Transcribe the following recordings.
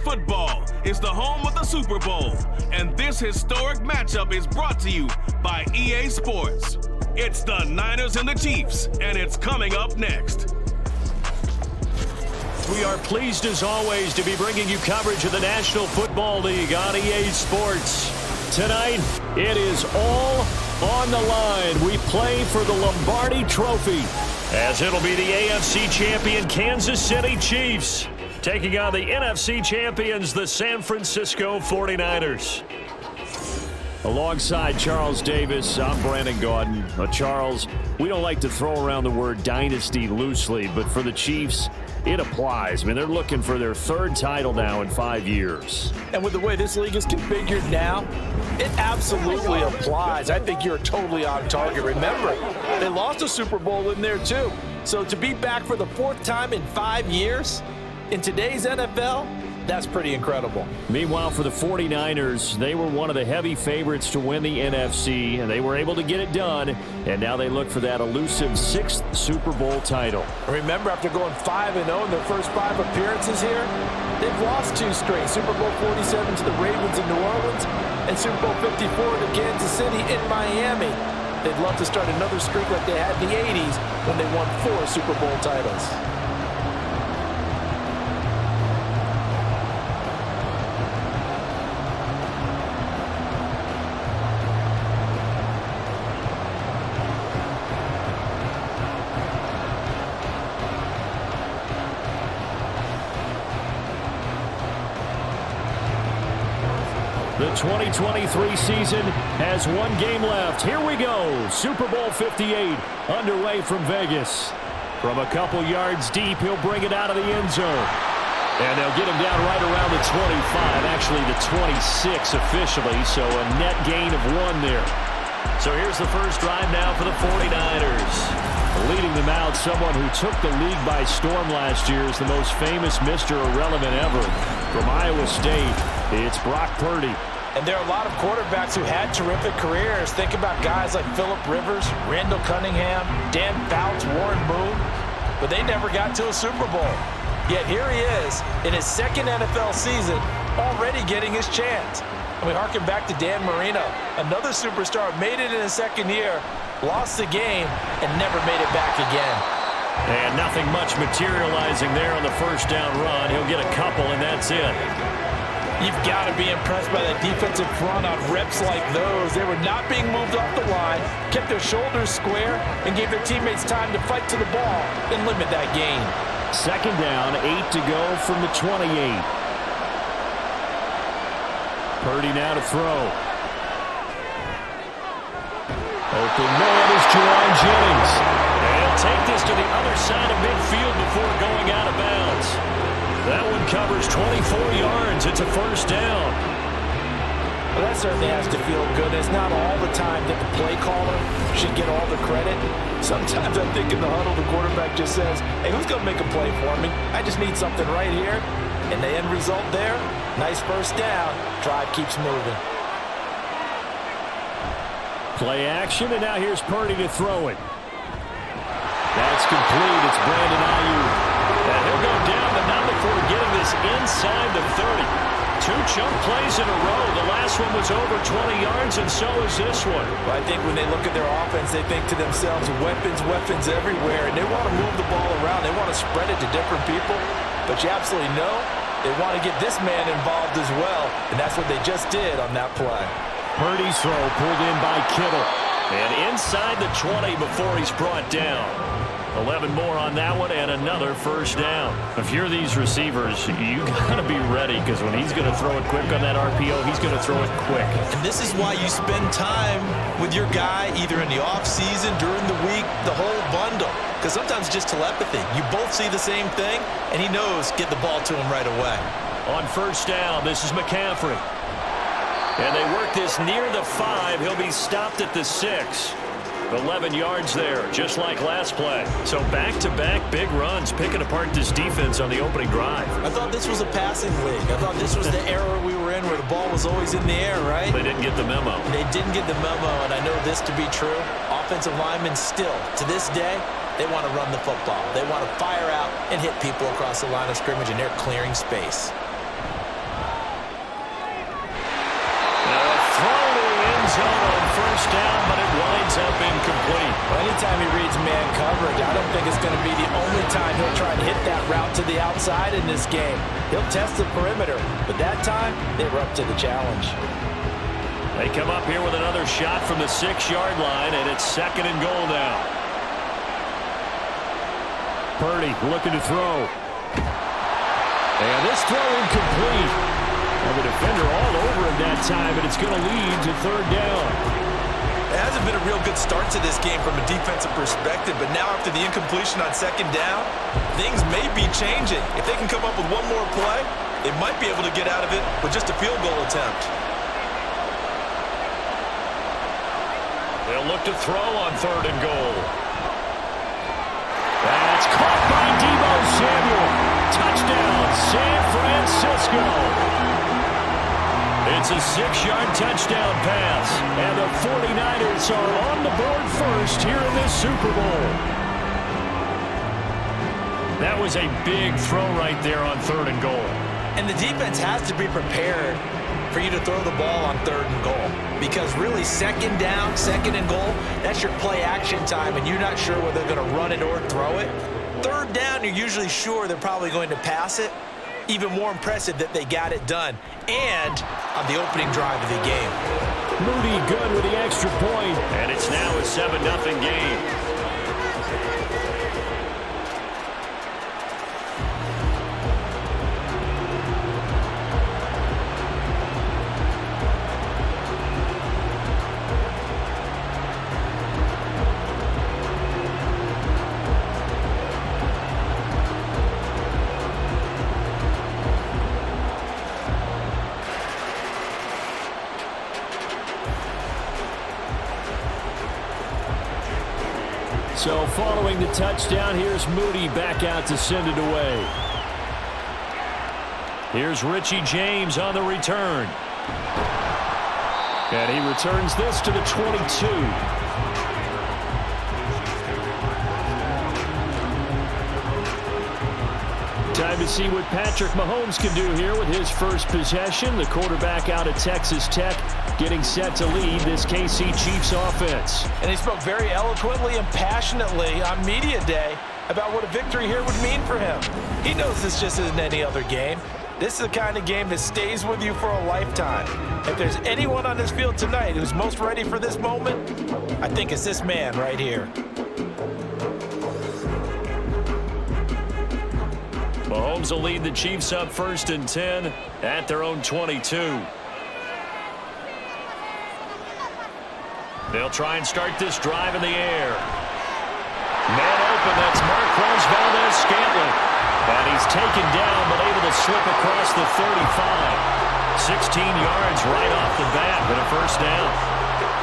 football is the home of the Super Bowl, and this historic matchup is brought to you by EA Sports. It's the Niners and the Chiefs, and it's coming up next. We are pleased, as always, to be bringing you coverage of the National Football League on EA Sports. Tonight, it is all on the line. We play for the Lombardi Trophy, as it'll be the AFC champion Kansas City Chiefs taking on the NFC champions, the San Francisco 49ers. Alongside Charles Davis, I'm Brandon Gaudin. Charles, we don't like to throw around the word dynasty loosely, but for the Chiefs, it applies. I mean, they're looking for their third title now in 5 years. And with the way this league is configured now, it absolutely applies. I think you're totally on target. Remember, they lost a Super Bowl in there too. So to be back for the fourth time in 5 years in today's NFL, that's pretty incredible. Meanwhile, for the 49ers, they were one of the heavy favorites to win the NFC, and they were able to get it done, and now they look for that elusive 6th Super Bowl title. Remember, after going 5-0 in their first 5 appearances here, they've lost 2 straight. Super Bowl 47 to the Ravens in New Orleans, and Super Bowl 54 to Kansas City in Miami. They'd love to start another streak like they had in the 80s when they won 4 Super Bowl titles. The 2023 season has 1 game left. Here we go. Super Bowl 58 underway from Vegas. From a couple yards deep, he'll bring it out of the end zone. And they'll get him down right around the 25, actually the 26 officially, so a net gain of 1 there. So here's the first drive now for the 49ers. Leading them out, someone who took the league by storm last year is the most famous Mr. Irrelevant ever. From Iowa State, it's Brock Purdy. And there are a lot of quarterbacks who had terrific careers. Think about guys like Phillip Rivers, Randall Cunningham, Dan Fouts, Warren Moon. But they never got to a Super Bowl. Yet here he is in his 2nd NFL season, already getting his chance. And we harken back to Dan Marino. Another superstar made it in his 2nd year, lost the game, and never made it back again. And nothing much materializing there on the first down run. He'll get a couple, and that's it. You've got to be impressed by that defensive front on reps like those. They were not being moved off the line, kept their shoulders square, and gave their teammates time to fight to the ball and limit that gain. 2nd down, 8 to go from the 28. Purdy now to throw. Open man is Jerron Jennings. And he'll take this to the other side of midfield before going out of bounds. That one covers 24 yards. It's a first down. Well, that certainly has to feel good. It's not all the time that the play caller should get all the credit. Sometimes I think in the huddle, the quarterback just says, hey, who's going to make a play for me? I just need something right here. And the end result there, nice first down. Drive keeps moving. Play action, and now here's Purdy to throw it. That's complete. It's Brandon Ayuk. And he'll go down, but not before getting this inside the 30. 2 chunk plays in a row. The last one was over 20 yards, and so is this one. Well, I think when they look at their offense, they think to themselves, weapons everywhere, and they want to move the ball around. They want to spread it to different people, but you absolutely know they want to get this man involved as well, and that's what they just did on that play. Purdy's throw pulled in by Kittle. And inside the 20 before he's brought down. 11 more on that one and another first down. If you're these receivers, you got to be ready because when he's going to throw it quick on that RPO, he's going to throw it quick. And this is why you spend time with your guy either in the offseason, during the week, the whole bundle. Because sometimes just telepathy. You both see the same thing, and he knows get the ball to him right away. On first down, this is McCaffrey. And they work this near the 5. He'll be stopped at the 6. 11 yards there, just like last play. So back-to-back big runs, picking apart this defense on the opening drive. I thought this was a passing league. I thought this was the era we were in where the ball was always in the air, right? They didn't get the memo. They didn't get the memo, and I know this to be true. Offensive linemen still, to this day, they want to run the football. They want to fire out and hit people across the line of scrimmage, and they're clearing space. first down, but it winds up incomplete. Well, anytime he reads man coverage, I don't think it's going to be the only time he'll try and hit that route to the outside in this game. He'll test the perimeter, but that time, they were up to the challenge. They come up here with another shot from the 6-yard line, and it's 2nd and goal now. Purdy looking to throw. And this throw incomplete. And the defender all over him that time, and it's going to lead to 3rd down. It hasn't been a real good start to this game from a defensive perspective, but now after the incompletion on 2nd down, things may be changing. If they can come up with one more play, they might be able to get out of it with just a field goal attempt. They'll look to throw on 3rd and goal. That's caught by Deebo Samuel. Touchdown, San Francisco. It's a 6-yard touchdown pass, and the 49ers are on the board first here in this Super Bowl. That was a big throw right there on 3rd and goal. And the defense has to be prepared for you to throw the ball on 3rd and goal. Because really, 2nd down, 2nd and goal, that's your play action time, and you're not sure whether they're going to run it or throw it. 3rd down, you're usually sure they're probably going to pass it. Even more impressive that they got it done. And on the opening drive of the game. Moody good with the extra point, and it's now a 7-0 game. So following the touchdown, here's Moody back out to send it away. Here's Richie James on the return. And he returns this to the 22. Time to see what Patrick Mahomes can do here with his first possession. The quarterback out of Texas Tech getting set to lead this KC Chiefs offense. And he spoke very eloquently and passionately on media day about what a victory here would mean for him. He knows this just isn't any other game. This is the kind of game that stays with you for a lifetime. If there's anyone on this field tonight who's most ready for this moment, I think it's this man right here. Mahomes will lead the Chiefs up 1st and 10 at their own 22. They'll try and start this drive in the air. Man open, that's Marquez Valdes-Scantling. And he's taken down, but able to slip across the 35. 16 yards right off the bat, but a 1st down.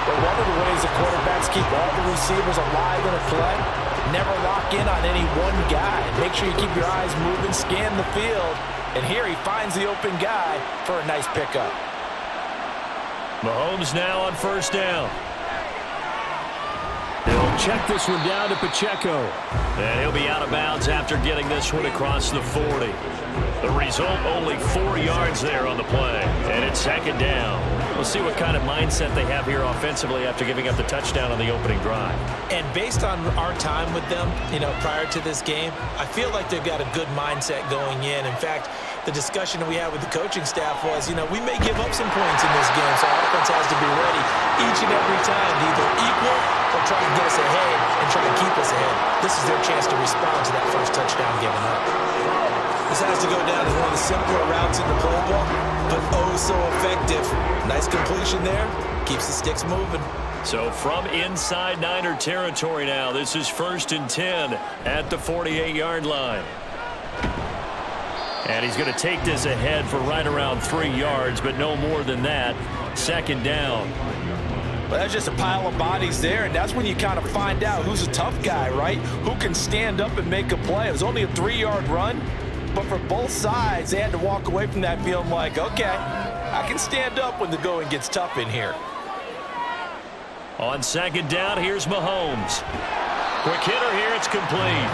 But one of the ways the quarterbacks keep all the receivers alive in a play, never lock in on any one guy. Make sure you keep your eyes moving, scan the field. And here he finds the open guy for a nice pickup. Mahomes now on 1st down. He'll check this one down to Pacheco. And he'll be out of bounds after getting this one across the 40. The result, only 4 yards there on the play. And it's 2nd down. We'll see what kind of mindset they have here offensively after giving up the touchdown on the opening drive. And based on our time with them, prior to this game, I feel like they've got a good mindset going in. In fact, the discussion that we had with the coaching staff was, we may give up some points in this game, so our offense has to be ready each and every time to either equal or try and get us ahead and try and keep us ahead. This is their chance to respond to that first touchdown given up. This has to go down as one of the simpler routes in the playbook, but oh so effective. Nice completion there. Keeps the sticks moving. So from inside Niner territory now, this is 1st and 10 at the 48-yard line. And he's going to take this ahead for right around 3 yards, but no more than that. 2nd down. Well, that's just a pile of bodies there, and that's when you kind of find out who's a tough guy, right? Who can stand up and make a play. It was only a 3-yard run, but for both sides, they had to walk away from that feeling like, okay, I can stand up when the going gets tough in here. On 2nd down, here's Mahomes. Quick hitter here, it's complete.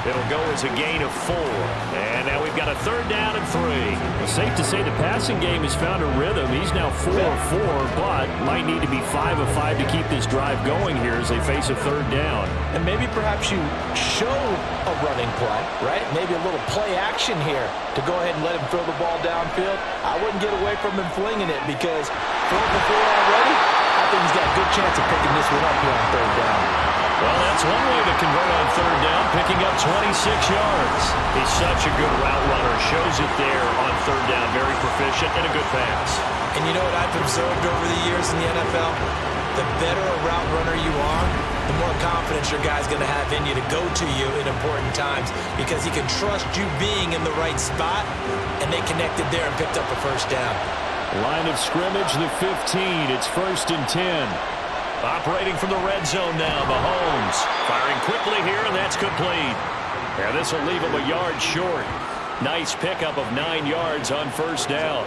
It'll go as a gain of 4. And now we've got a 3rd down and 3. It's safe to say the passing game has found a rhythm. He's now 4 of 4, but might need to be 5 of 5 to keep this drive going here as they face a 3rd down. And maybe perhaps you show a running play, right? Maybe a little play action here to go ahead and let him throw the ball downfield. I wouldn't get away from him flinging it because 4 for 4 already, I think he's got a good chance of picking this one up here on 3rd down. Well, that's one way to convert on 3rd down, picking up 26 yards. He's such a good route runner. Shows it there on 3rd down. Very proficient and a good pass. And you know what I've observed over the years in the NFL? The better a route runner you are, the more confidence your guy's going to have in you to go to you in important times because he can trust you being in the right spot, and they connected there and picked up a 1st down. Line of scrimmage, the 15. It's 1st and 10. Operating from the red zone now, Mahomes. Firing quickly here, and that's complete. Yeah, this will leave him a yard short. Nice pickup of 9 yards on 1st down.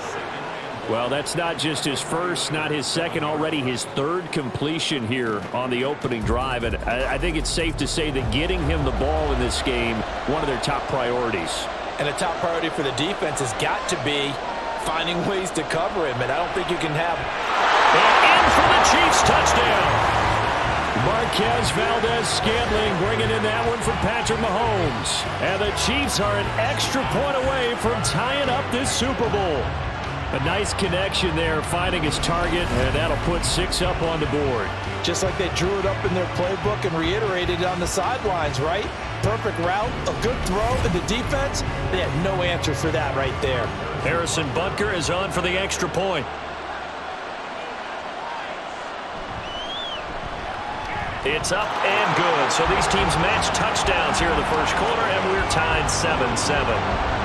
Well, that's not just his first, not his second, already his 3rd completion here on the opening drive. And I think it's safe to say that getting him the ball in this game, one of their top priorities. And a top priority for the defense has got to be finding ways to cover him. And I don't think you can have... And in for the Chiefs, touchdown. Marquez Valdez-Scantling bringing in that one for Patrick Mahomes. And the Chiefs are an extra point away from tying up this Super Bowl. A nice connection there, finding his target, and that'll put 6 up on the board. Just like they drew it up in their playbook and reiterated it on the sidelines, right? Perfect route, a good throw, and the defense, they had no answer for that right there. Harrison Butker is on for the extra point. It's up and good. So these teams match touchdowns here in the first quarter, and we're tied 7-7.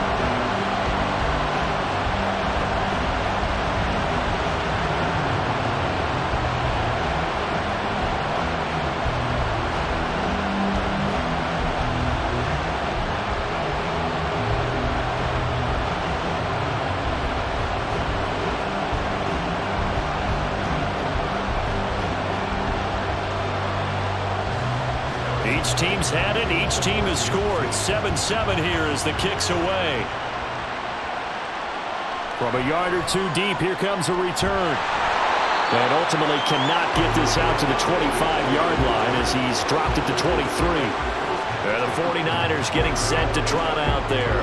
Each team's had it. Each team has scored. 7-7 here as the kick's away. From a yard or 2 deep, here comes a return. And ultimately cannot get this out to the 25-yard line as he's dropped it to 23. And the 49ers getting set to trot out there.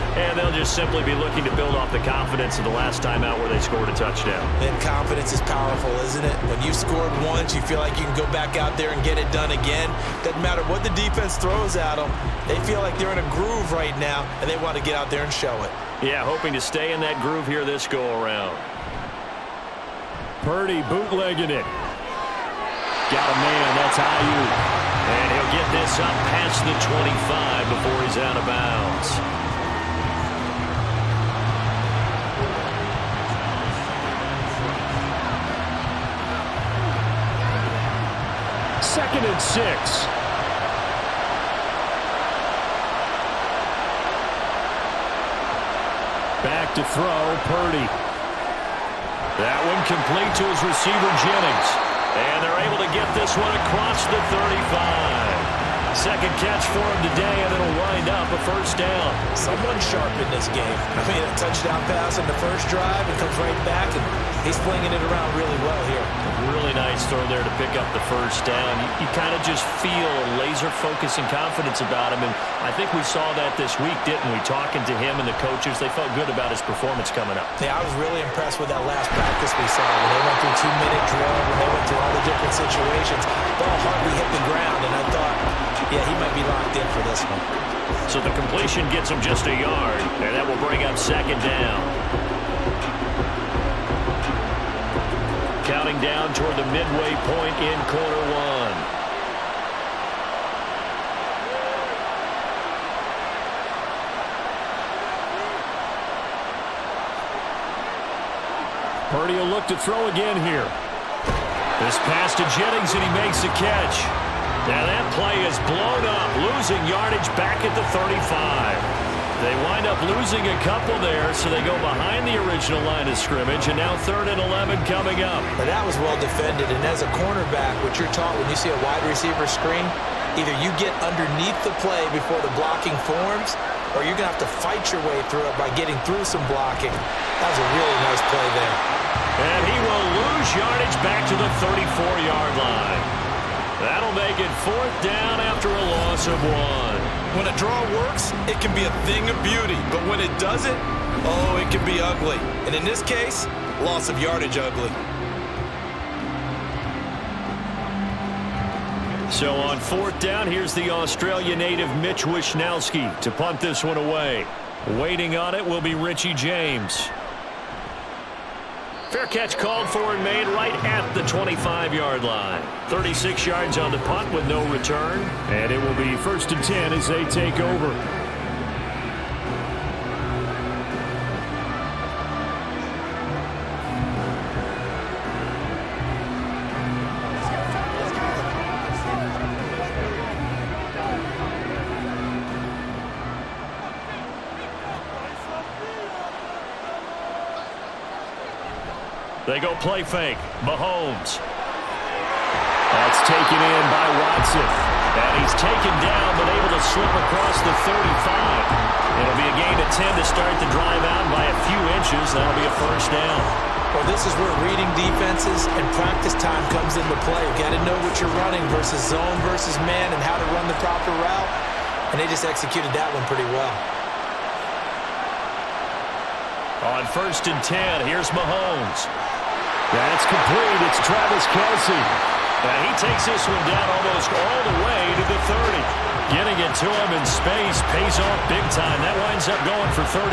And they'll just simply be looking to build off the confidence of the last time out where they scored a touchdown. And confidence is powerful, isn't it? When you scored once, you feel like you can go back out there and get it done again. Doesn't matter what the defense throws at them. They feel like they're in a groove right now, and they want to get out there and show it. Yeah, hoping to stay in that groove here this go-around. Purdy bootlegging it. Got a man, that's Ayuk. And he'll get this up past the 25 before he's out of bounds. 2nd and 6. Back to throw, Purdy. That one complete to his receiver, Jennings. And they're able to get this one across the 35. Second catch for him today, and it'll wind up a 1st down. Someone sharp in this game. I mean, a touchdown pass on the first drive, it comes right back, and he's flinging it around really well here. A really nice throw there to pick up the 1st down. You kind of just feel a laser focus and confidence about him, and I think we saw that this week, didn't we? Talking to him and the coaches, they felt good about his performance coming up. Yeah, I was really impressed with that last practice we saw. When they went through 2-minute drill, when they went through all the different situations, ball hardly hit the ground, and I thought, yeah, he might be locked in for this one. So the completion gets him just a yard, and that will bring up 2nd down. Counting down toward the midway point in quarter 1. Purdy will look to throw again here. This pass to Jennings, and he makes the catch. Now that play is blown up, losing yardage back at the 35. They wind up losing a couple there, so they go behind the original line of scrimmage, and now 3rd and 11 coming up. But that was well defended, and as a cornerback, what you're taught when you see a wide receiver screen, Either you get underneath the play before the blocking forms, or you're going to have to fight your way through it by getting through some blocking. That was a really nice play there. And he will lose yardage back to the 34-yard line. That'll make it 4th down after a loss of 1. When a draw works, it can be a thing of beauty. But when it doesn't, oh, it can be ugly. And in this case, loss of yardage ugly. So on 4th down, here's the Australia native Mitch Wishnowsky to punt this one away. Waiting on it will be Richie James. Fair catch called for and made right at the 25-yard line. 36 yards on the punt with no return. And it will be 1st and 10 as they take over. They go play fake. Mahomes. That's taken in by Watson. And he's taken down, but able to slip across the 35. It'll be a gain of 10 to start the drive out by a few inches. That'll be a 1st down. Well, this is where reading defenses and practice time comes into play. You've got to know what you're running versus zone versus man and how to run the proper route. And they just executed that one pretty well. On 1st and 10, here's Mahomes. That's complete. It's Travis Kelce. And he takes this one down almost all the way to the 30. Getting it to him in space pays off big time. That winds up going for 31.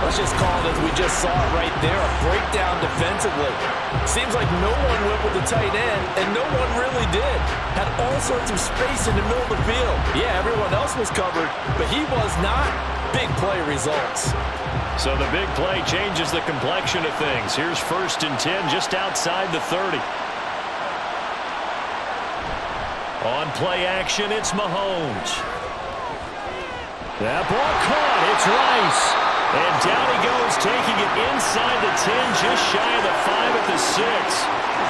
Let's just call it as we just saw it right there, a breakdown defensively. Seems like no one went with the tight end, and no one really did. Had all sorts of space in the middle of the field. Yeah, everyone else was covered, but he was not. Big play results. So the big play changes the complexion of things. Here's 1st and 10 just outside the 30. On play action, it's Mahomes. That ball caught. It's Rice. And down he goes, taking it inside the 10, just shy of the 5 at the 6.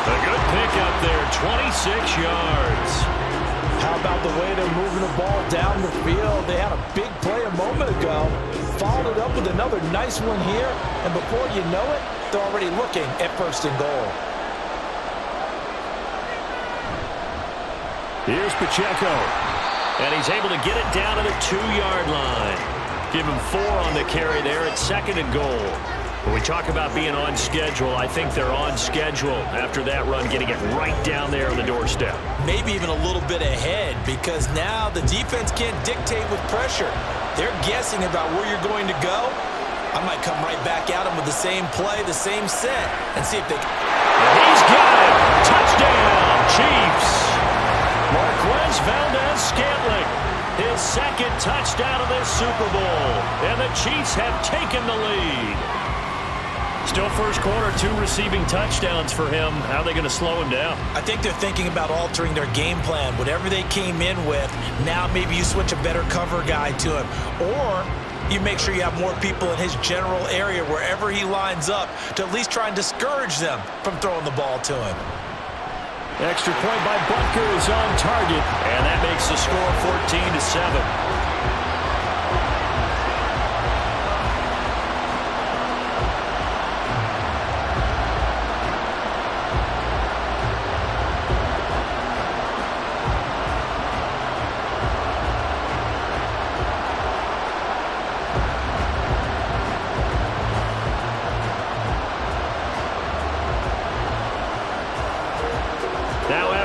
A good pickup there, 26 yards. How about the way they're moving the ball down the field? They had a big play a moment ago. Followed it up with another nice one here. And before you know it, they're already looking at 1st and goal. Here's Pacheco. And he's able to get it down to the 2-yard line. Give him 4 on the carry there at 2nd and goal. When we talk about being on schedule, I think they're on schedule after that run, getting it right down there on the doorstep. Maybe even a little bit ahead, because now the defense can't dictate with pressure. They're guessing about where you're going to go. I might come right back at them with the same play, the same set, and see if they can. He's got it! Touchdown, Chiefs! Marquez Valdez-Scantling, his 2nd touchdown of this Super Bowl. And the Chiefs have taken the lead. Still first quarter, 2 receiving touchdowns for him. How are they going to slow him down? I think they're thinking about altering their game plan. Whatever they came in with, now maybe you switch a better cover guy to him. Or you make sure you have more people in his general area wherever he lines up to at least try and discourage them from throwing the ball to him. Extra point by Butker is on target, and that makes the score 14-7.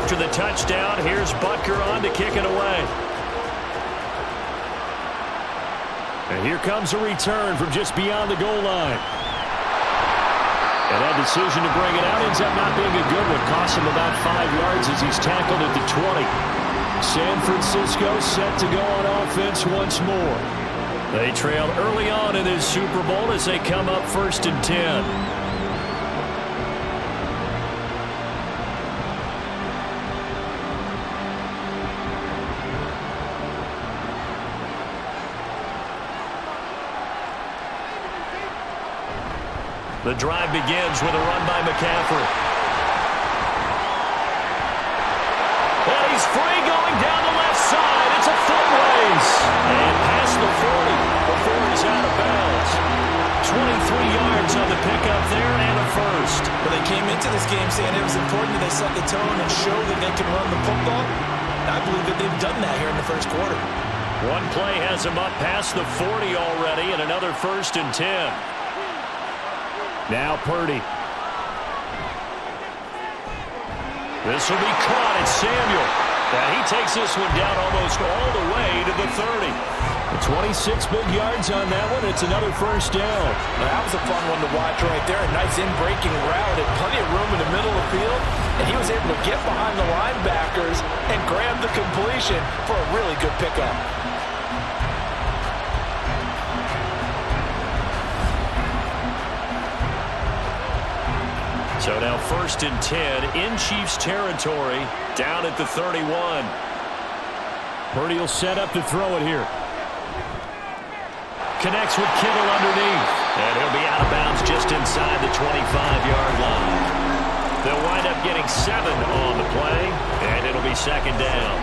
After the touchdown, here's Butker on to kick it away. And here comes a return from just beyond the goal line. And that decision to bring it out ends up not being a good one. Costs him about 5 yards as he's tackled at the 20. San Francisco set to go on offense once more. They trail early on in this Super Bowl as they come up 1st and 10. The drive begins with a run by McCaffrey. And he's free going down the left first. Well, they came into this game saying it was important that they set the tone and show that they can run the football. And I believe that they've done that here in the first quarter. One play has him up past the 40 already, and another 1st and 10. Now Purdy. This will be caught. It's Samuel. And he takes this one down almost all the way to the 30. 26 big yards on that one. It's another 1st down. Well, that was a fun one to watch right there. A nice in-breaking route and plenty of room in the middle of the field. And he was able to get behind the linebackers and grab the completion for a really good pickup. So now 1st and 10 in Chiefs territory, down at the 31. Purdy will set up to throw it here. Connects with Kittle underneath. And he'll be out of bounds just inside the 25-yard line. They'll wind up getting 7 on the play, and it'll be 2nd down.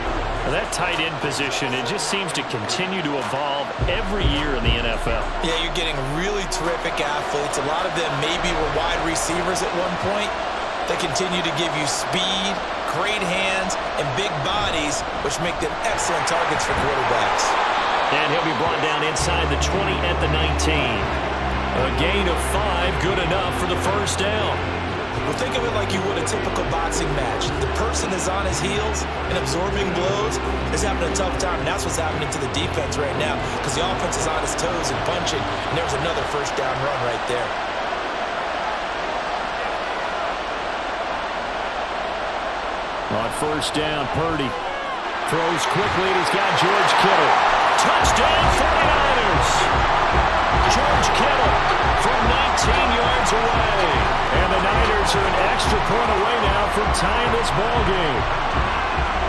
Now that tight end position, it just seems to continue to evolve every year in the NFL. Yeah, you're getting really terrific athletes. A lot of them maybe were wide receivers at one point. They continue to give you speed, great hands, and big bodies, which make them excellent targets for quarterbacks. And he'll be brought down inside the 20 at the 19. A gain of 5, good enough for the 1st down. Well, think of it like you would a typical boxing match. The person is on his heels and absorbing blows, is having a tough time, and that's what's happening to the defense right now because the offense is on its toes and punching, and there's another 1st down run right there. On 1st down, Purdy throws quickly, and he's got George Kittle. Touchdown, 49ers! George Kittle from 19 yards away. And the Niners are an extra point away now from tying this ball game.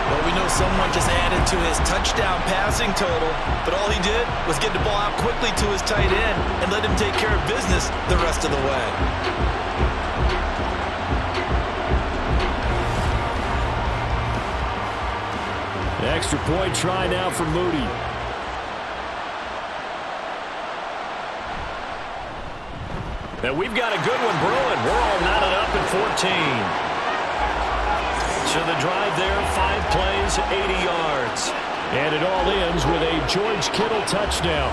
Well, we know someone just added to his touchdown passing total, but all he did was get the ball out quickly to his tight end and let him take care of business the rest of the way. An extra point try now for Moody. And we've got a good one brewing. We're all knotted up at 14. So the drive there, 5 plays, 80 yards. And it all ends with a George Kittle touchdown.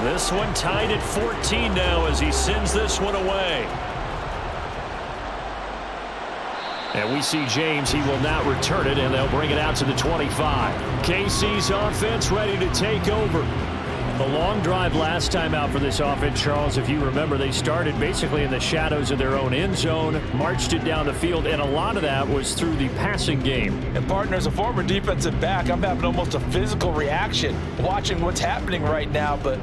This one tied at 14 now as he sends this one away. And we see James. He will not return it, and they'll bring it out to the 25. KC's offense ready to take over. The long drive last time out for this offense, Charles, if you remember, they started basically in the shadows of their own end zone, marched it down the field, and a lot of that was through the passing game. And partner, as a former defensive back, I'm having almost a physical reaction watching what's happening right now, but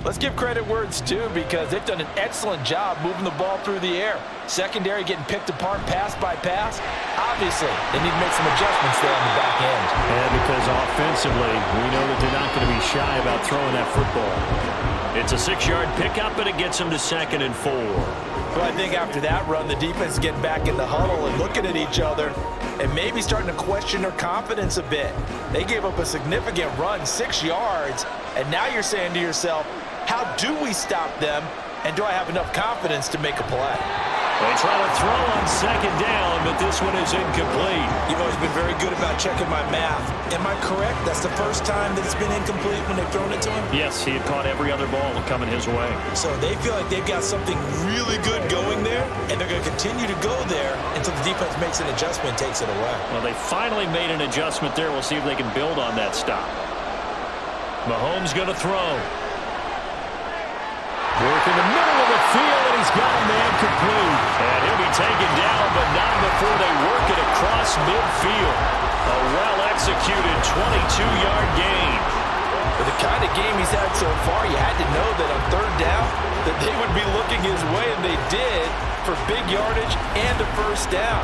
let's give credit where it's due because they've done an excellent job moving the ball through the air. Secondary getting picked apart pass by pass. Obviously, they need to make some adjustments there on the back end. And because offensively, we know that they're not going to be shy about throwing that football. It's a 6-yard pickup, and it gets them to 2nd and 4. Well, I think after that run, the defense is getting back in the huddle and looking at each other and maybe starting to question their confidence a bit. They gave up a significant run, 6 yards, and now you're saying to yourself, how do we stop them, and do I have enough confidence to make a play? They try to throw on 2nd down, but this one is incomplete. You've always been very good about checking my math. Am I correct? That's the first time that it's been incomplete when they've thrown it to him? Yes, he had caught every other ball coming his way. So they feel like they've got something really good going there, and they're going to continue to go there until the defense makes an adjustment and takes it away. Well, they finally made an adjustment there. We'll see if they can build on that stop. Mahomes going to throw. Work in the middle of the field, and he's got a man complete. And he'll be taken down, but not before they work it across midfield. A well-executed 22-yard gain. For the kind of game he's had so far, you had to know that on 3rd down that they would be looking his way, and they did. for big yardage and a first down.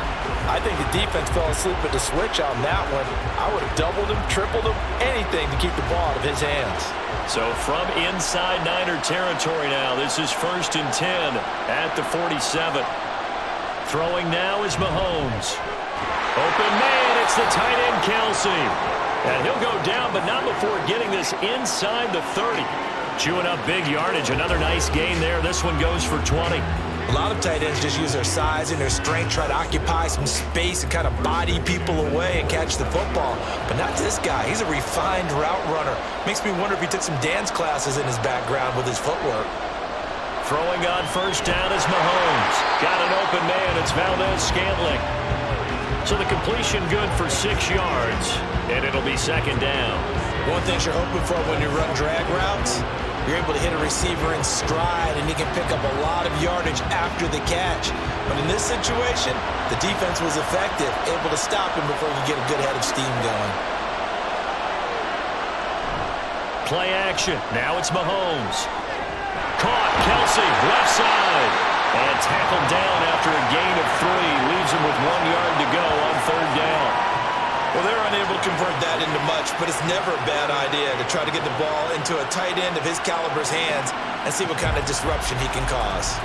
I think the defense fell asleep at the switch on that one. I would have doubled him, tripled him, anything to keep the ball out of his hands. So from inside Niner territory now, this is 1st and 10 at the 47. Throwing now is Mahomes. Open man, it's the tight end Kelsey. And he'll go down, but not before getting this inside the 30. Chewing up big yardage. Another nice gain there. This one goes for 20. A lot of tight ends just use their size and their strength, try to occupy some space and kind of body people away and catch the football. But not this guy. He's a refined route runner. Makes me wonder if he took some dance classes in his background with his footwork. Throwing on first down is Mahomes. Got an open man. It's Valdez-Scantling. So the completion good for 6 yards, and it'll be 2nd down. One thing you're hoping for when you run drag routes, you're able to hit a receiver in stride, and he can pick up a lot of yardage after the catch. But in this situation, the defense was effective, able to stop him before he could get a good head of steam going. Play action. Now it's Mahomes. Caught. Kelsey, left side. And tackled down after a gain of 3. Leaves him with 1 yard to go on 3rd down. Well, they're unable to convert that into much, but it's never a bad idea to try to get the ball into a tight end of his caliber's hands and see what kind of disruption he can cause.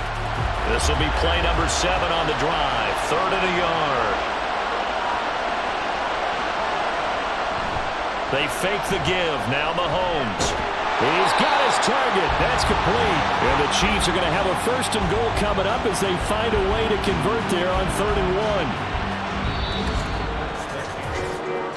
This will be play number 7 on the drive. 3rd and a yard. They fake the give. Now Mahomes. He's got his target. That's complete. And the Chiefs are going to have a 1st and goal coming up as they find a way to convert there on 3rd and 1.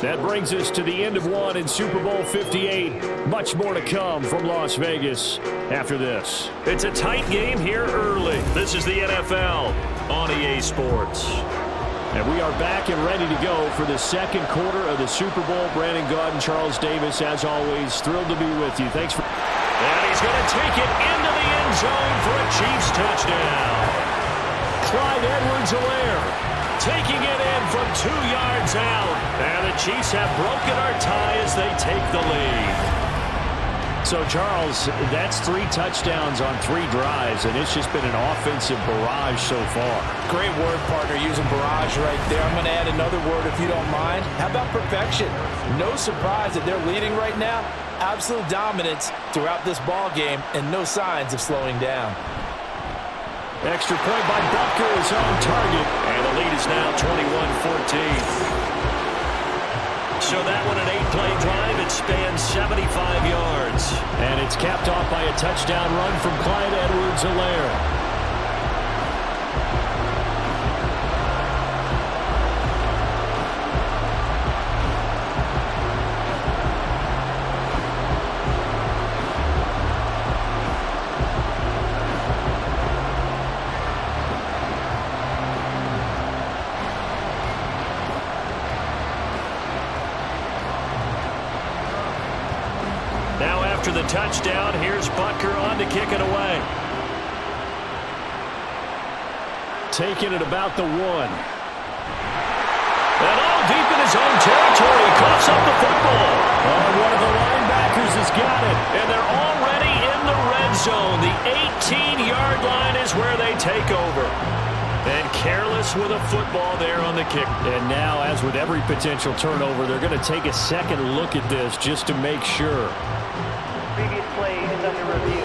That brings us to the end of 1 in Super Bowl 58. Much more to come from Las Vegas after this. It's a tight game here early. This is the NFL on EA Sports. And we are back and ready to go for the 2nd quarter of the Super Bowl. Brandon Gaud and Charles Davis, as always, thrilled to be with you. Thanks for... And he's going to take it into the end zone for a Chiefs touchdown. Clyde Edwards-Helaire taking it in from 2 yards out. And the Chiefs have broken our tie as they take the lead. So, Charles, that's 3 touchdowns on 3 drives, and it's just been an offensive barrage so far. Great word, partner, using barrage right there. I'm going to add another word if you don't mind. How about perfection? No surprise that they're leading right now. Absolute dominance throughout this ball game and no signs of slowing down. Extra point by Butker is on target, and the lead is now 21-14. So that one an 8-play drive. It spans 75 yards. And it's capped off by a touchdown run from Clyde Edwards-Helaire. After the touchdown, here's Butker on to kick it away. Taking it about the 1. And all deep in his own territory. He coughs up the football. Oh, one of the linebackers has got it. And they're already in the red zone. The 18-yard line is where they take over. And careless with a football there on the kick. And now, as with every potential turnover, they're going to take a second look at this just to make sure. Previous play is under review.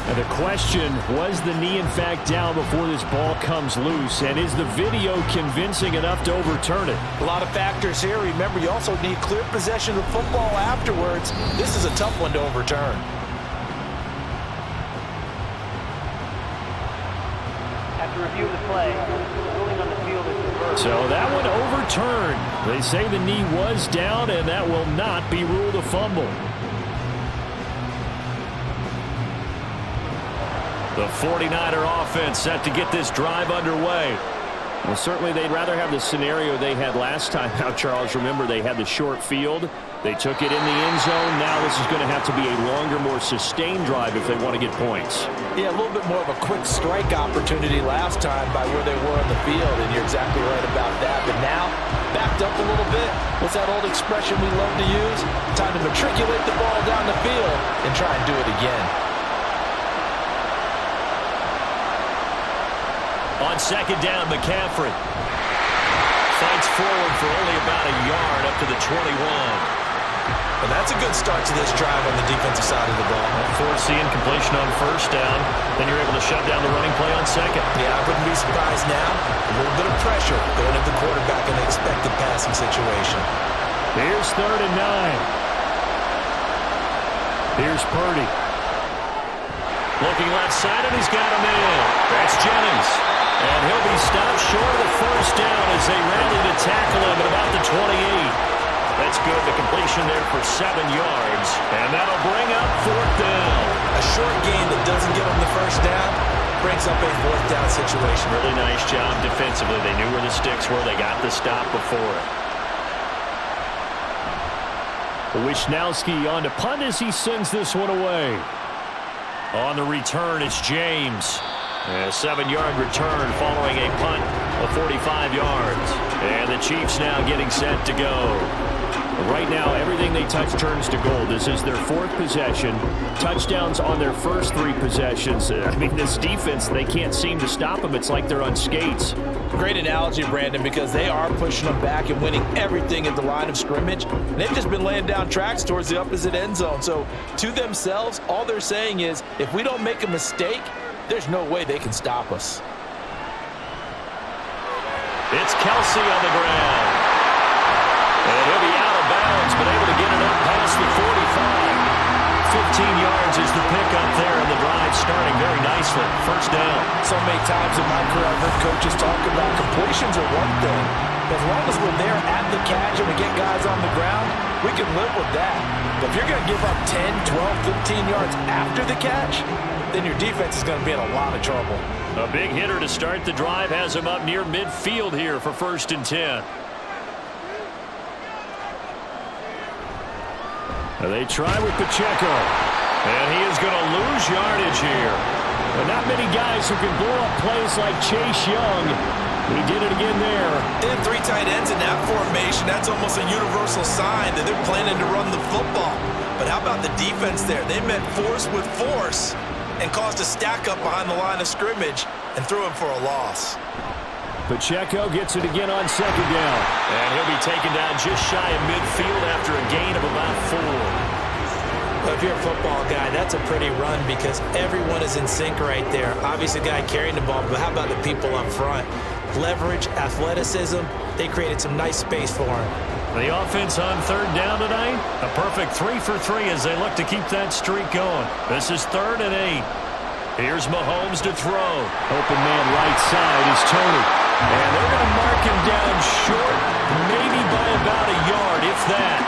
And the question, was the knee in fact down before this ball comes loose? And is the video convincing enough to overturn it? A lot of factors here. Remember, you also need clear possession of football afterwards. This is a tough one to overturn. After review of the play, the ruling on the field is reversed. So that one overturned. They say the knee was down, and that will not be ruled a fumble. The 49er offense set to get this drive underway. Well, certainly they'd rather have the scenario they had last time out, Charles. Remember, they had the short field. They took it in the end zone. Now this is going to have to be a longer, more sustained drive if they want to get points. Yeah, a little bit more of a quick strike opportunity last time by where they were on the field, and you're exactly right about that. But now, backed up a little bit. What's that old expression we love to use? Time to matriculate the ball down the field and try and do it again. On second down, McCaffrey fights forward for only about a yard up to the 21. And that's a good start to this drive on the defensive side of the ball. Forcing completion on first down. Then you're able to shut down the running play on second. Yeah, I wouldn't be surprised now. A little bit of pressure going at the quarterback in an expected passing situation. Here's 3rd and 9. Here's Purdy. Looking left side, and he's got him in. That's Jennings. And he'll be stopped short of the first down as they rally to tackle him at about the 28. That's good. The completion there for 7 yards. And that'll bring up 4th down. A short gain that doesn't get them the first down brings up a 4th down situation. Really nice job defensively. They knew where the sticks were. They got the stop before it. Wishnowski on to punt as he sends this one away. On the return, it's James. A 7-yard return following a punt of 45 yards. And the Chiefs now getting set to go. Right now, everything they touch turns to gold. This is their 4th possession. Touchdowns on their first 3 possessions. I mean, this defense, they can't seem to stop them. It's like they're on skates. Great analogy, Brandon, because they are pushing them back and winning everything at the line of scrimmage. And they've just been laying down tracks towards the opposite end zone. So to themselves, all they're saying is, if we don't make a mistake, there's no way they can stop us. It's Kelsey on the ground. And he'll be out of bounds, but able to get it up past the 45. 15 yards is the pickup there, and the drive starting very nicely. First down. So many times in my career, I've heard coaches talk about completions are one thing. But as long as we're there at the catch and we get guys on the ground, we can live with that. But if you're going to give up 10, 12, 15 yards after the catch, then your defense is going to be in a lot of trouble. A big hitter to start the drive has him up near midfield here for 1st and 10. They try with Pacheco, and he is going to lose yardage here. But not many guys who can blow up plays like Chase Young. He did it again there. They have 3 tight ends in that formation. That's almost a universal sign that they're planning to run the football. But how about the defense there? They met force with force and caused a stack up behind the line of scrimmage and threw him for a loss. Pacheco gets it again on second down. And he'll be taken down just shy of midfield after a gain of about 4. Well, if you're a football guy, that's a pretty run because everyone is in sync right there. Obviously, the guy carrying the ball, but how about the people up front? Leverage, athleticism, they created some nice space for him. The offense on 3rd down tonight, a perfect 3 for 3 as they look to keep that streak going. This is 3rd and 8. Here's Mahomes to throw. Open man right side is Tony. And they're going to mark him down short, maybe by about a yard, if that.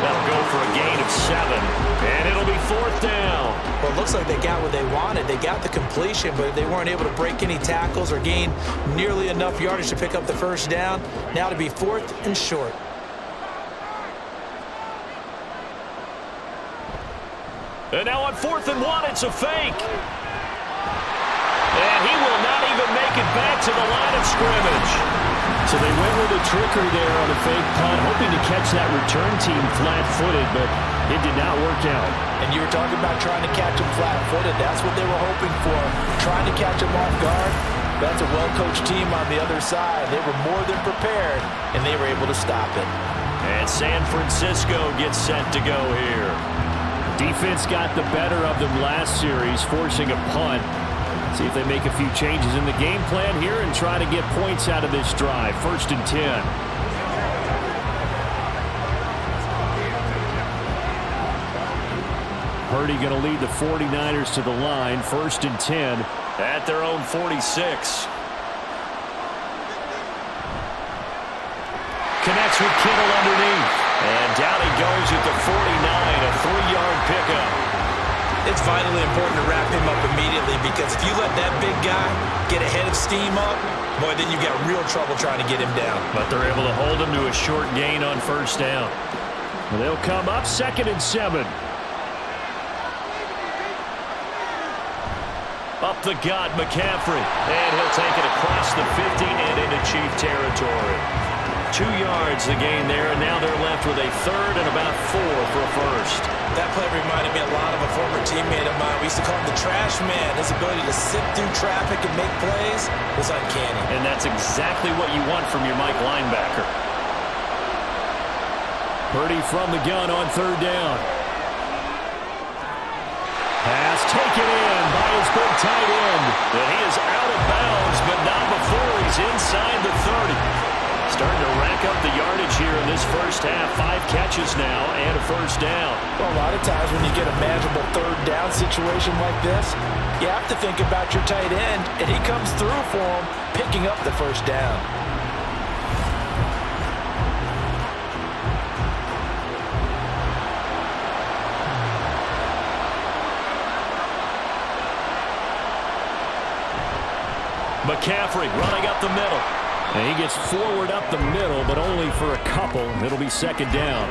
That'll go for a gain of 7, and it'll be 4th down. Well, it looks like they got what they wanted. They got the completion, but they weren't able to break any tackles or gain nearly enough yardage to pick up the first down. Now to be 4th and short. And now on 4th and 1, it's a fake. And he will not even make it back to the line of scrimmage. So they went with a trickery there on a fake punt, hoping to catch that return team flat-footed, but it did not work out. And you were talking about trying to catch him flat-footed. That's what they were hoping for, trying to catch him off guard. That's a well-coached team on the other side. They were more than prepared, and they were able to stop it. And San Francisco gets set to go here. Defense got the better of them last series, forcing a punt. See if they make a few changes in the game plan here and try to get points out of this drive. 1st and 10. Purdy going to lead the 49ers to the line. 1st and 10 at their own 46. Connects with Kittle underneath. And down he goes at the 49, a 3-yard pickup. It's vitally important to wrap him up immediately because if you let that big guy get ahead of steam up, boy, then you got real trouble trying to get him down. But they're able to hold him to a short gain on 1st down. And they'll come up 2nd and 7. Up the gut, McCaffrey. And he'll take it across the 50 and into Chief territory. 2 yards the gain there, and now they're left with a 3rd and about 4 for a first. That play reminded me a lot of a former teammate of mine. We used to call him the trash man. His ability to sift through traffic and make plays was uncanny. And that's exactly what you want from your Mike linebacker. Purdy from the gun on third down. Pass taken in by his big tight end. And he is out of bounds, but not before he's inside the 30. Starting to rack up the yardage here in this first half. 5 catches now and a first down. Well, a lot of times when you get a manageable third down situation like this, you have to think about your tight end, and he comes through for him, picking up the first down. McCaffrey running up the middle. And he gets forward up the middle, but only for a couple. It'll be second down.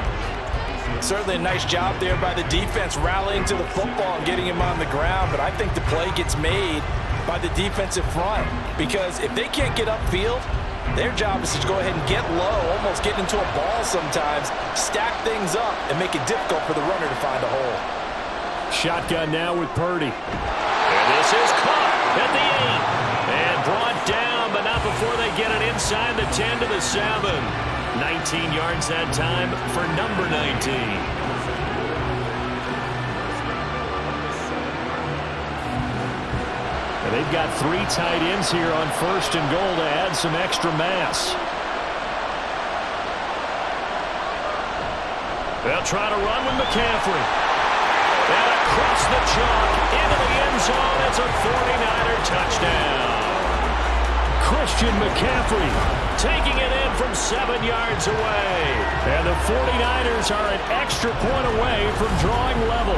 Certainly a nice job there by the defense rallying to the football and getting him on the ground, but I think the play gets made by the defensive front because if they can't get upfield, their job is to go ahead and get low, almost get into a ball sometimes, stack things up, and make it difficult for the runner to find a hole. Shotgun now with Purdy. And this is caught at the 8. And brought down, but not before they get it inside the 10 to the 7. 19 yards that time for number 19. And they've got 3 tight ends here on first and goal to add some extra mass. They'll try to run with McCaffrey. And across the chalk into the end zone. It's a 49er touchdown. Christian McCaffrey taking it in from 7 yards away. And the 49ers are an extra point away from drawing level.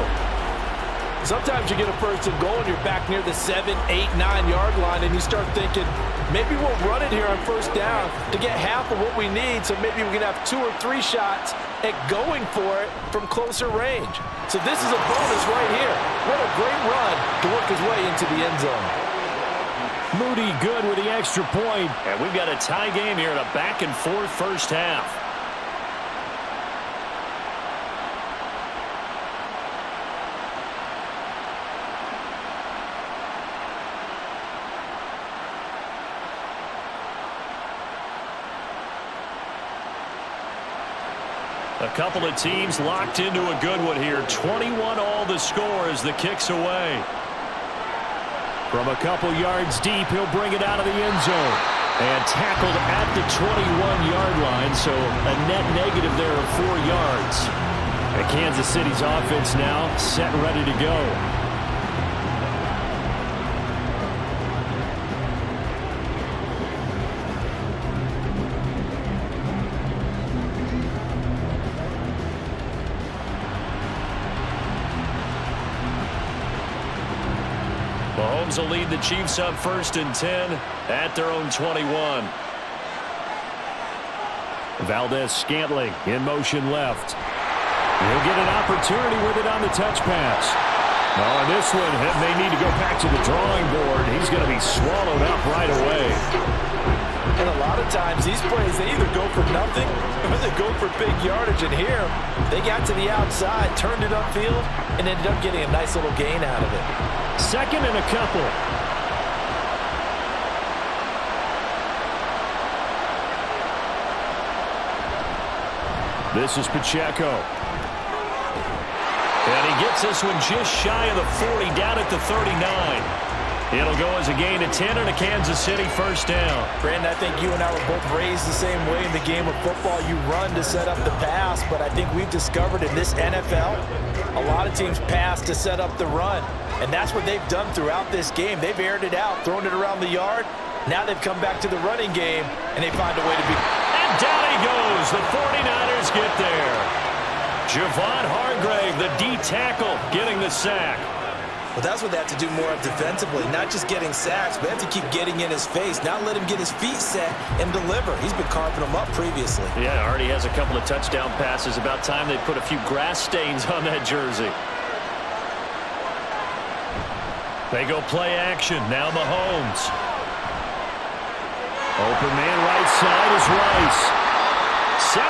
Sometimes you get a first and goal and you're back near the 7, 8, 9-yard line and you start thinking, maybe we'll run it here on first down to get half of what we need, so maybe we can have 2 or 3 shots at going for it from closer range. So this is a bonus right here. What a great run to work his way into the end zone. Moody good with the extra point. And we've got a tie game here in a back-and-forth first half. A couple of teams locked into a good one here. 21 all the score as the kick's away. From a couple yards deep, he'll bring it out of the end zone. And tackled at the 21-yard line, so a net negative there of 4 yards. And Kansas City's offense now set and ready to go. Mahomes will lead the Chiefs up first and 10 at their own 21. Valdez-Scantling in motion left. He'll get an opportunity with it on the touch pass. On this one, he may need to go back to the drawing board. He's going to be swallowed up right away. And a lot of times, these plays, they either go for nothing or they go for big yardage. And here, they got to the outside, turned it upfield, and ended up getting a nice little gain out of it. Second and a couple. This is Pacheco. And he gets this one just shy of the 40, down at the 39. It'll go as a gain of 10 and a Kansas City first down. Brandon, I think you and I were both raised the same way in the game of football. You run to set up the pass, but I think we've discovered in this NFL, a lot of teams pass to set up the run. And that's what they've done throughout this game. They've aired it out, thrown it around the yard. Now they've come back to the running game, and they find a way to be. And down he goes. The 49ers get there. Javon Hargrave, the D tackle, getting the sack. Well, that's what they have to do more of defensively, not just getting sacks, but have to keep getting in his face, not let him get his feet set and deliver. He's been carving them up previously. Yeah, already has a couple of touchdown passes. About time they put a few grass stains on that jersey. They go play action. Now Mahomes. Open man right side is Rice. 17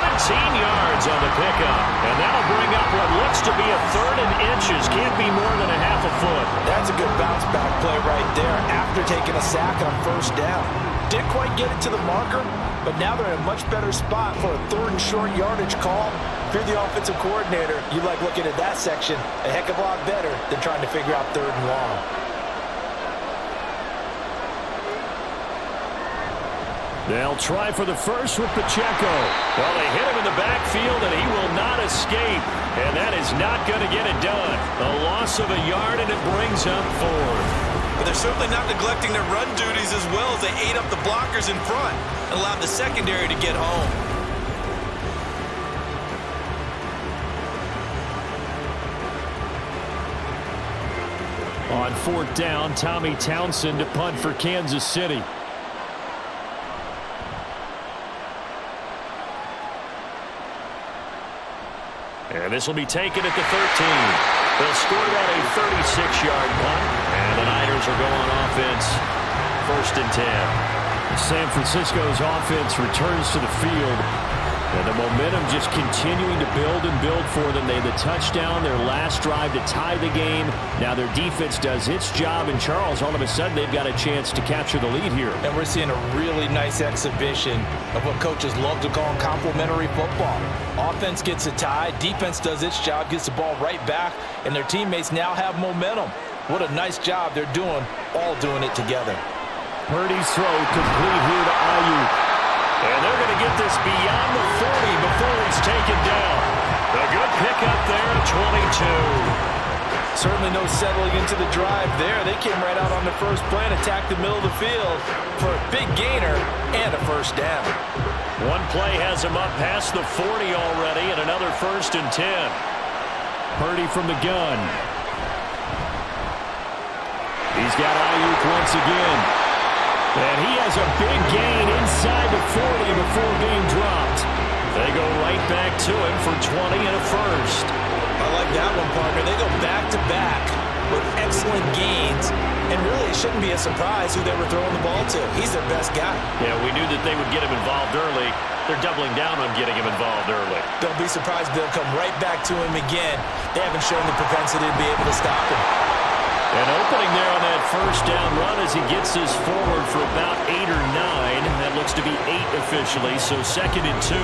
yards on the pickup. And that'll bring up what looks to be a 3rd and inches. Can't be more than a half a foot. That's a good bounce back play right there after taking a sack on 1st down. Didn't quite get it to the marker, but now they're in a much better spot for a 3rd and short yardage call. If you're the offensive coordinator, you like looking at that section a heck of a lot better than trying to figure out 3rd and long. They'll try for the first with Pacheco. Well, they hit him in the backfield, and he will not escape. And that is not going to get it done. A loss of a yard, and it brings up 4th. But they're certainly not neglecting their run duties as well as they ate up the blockers in front and allowed the secondary to get home. On 4th down, Tommy Townsend to punt for Kansas City. And this will be taken at the 13. They'll score that a 36-yard punt. And the Niners are going on offense. 1st and 10. San Francisco's offense returns to the field. And the momentum just continuing to build and build for them. They had the touchdown, their last drive to tie the game. Now their defense does its job. And Charles, all of a sudden, they've got a chance to capture the lead here. And we're seeing a really nice exhibition of what coaches love to call complementary football. Offense gets a tie, defense does its job, gets the ball right back, and their teammates now have momentum. What a nice job they're doing, all doing it together. Purdy's throw complete here to Ayuk. And they're going to get this beyond the 40 before he's taken down. A good pickup there at 22. Certainly no settling into the drive there. They came right out on the first play and attacked the middle of the field for a big gainer and a 1st down. One play has him up past the 40 already, and another 1st and 10. Purdy from the gun. He's got Ayuk once again. And he has a big gain inside the 40 before being dropped. They go right back to him for 20 and a 1st. I like that one, partner. They go back-to-back with excellent gains. And really, it shouldn't be a surprise who they were throwing the ball to. He's their best guy. Yeah, we knew that they would get him involved early. They're doubling down on getting him involved early. Don't be surprised they'll come right back to him again. They haven't shown the propensity to be able to stop him. And opening there on that 1st down run as he gets this forward for about 8 or 9. That looks to be 8 officially, so 2nd and 2.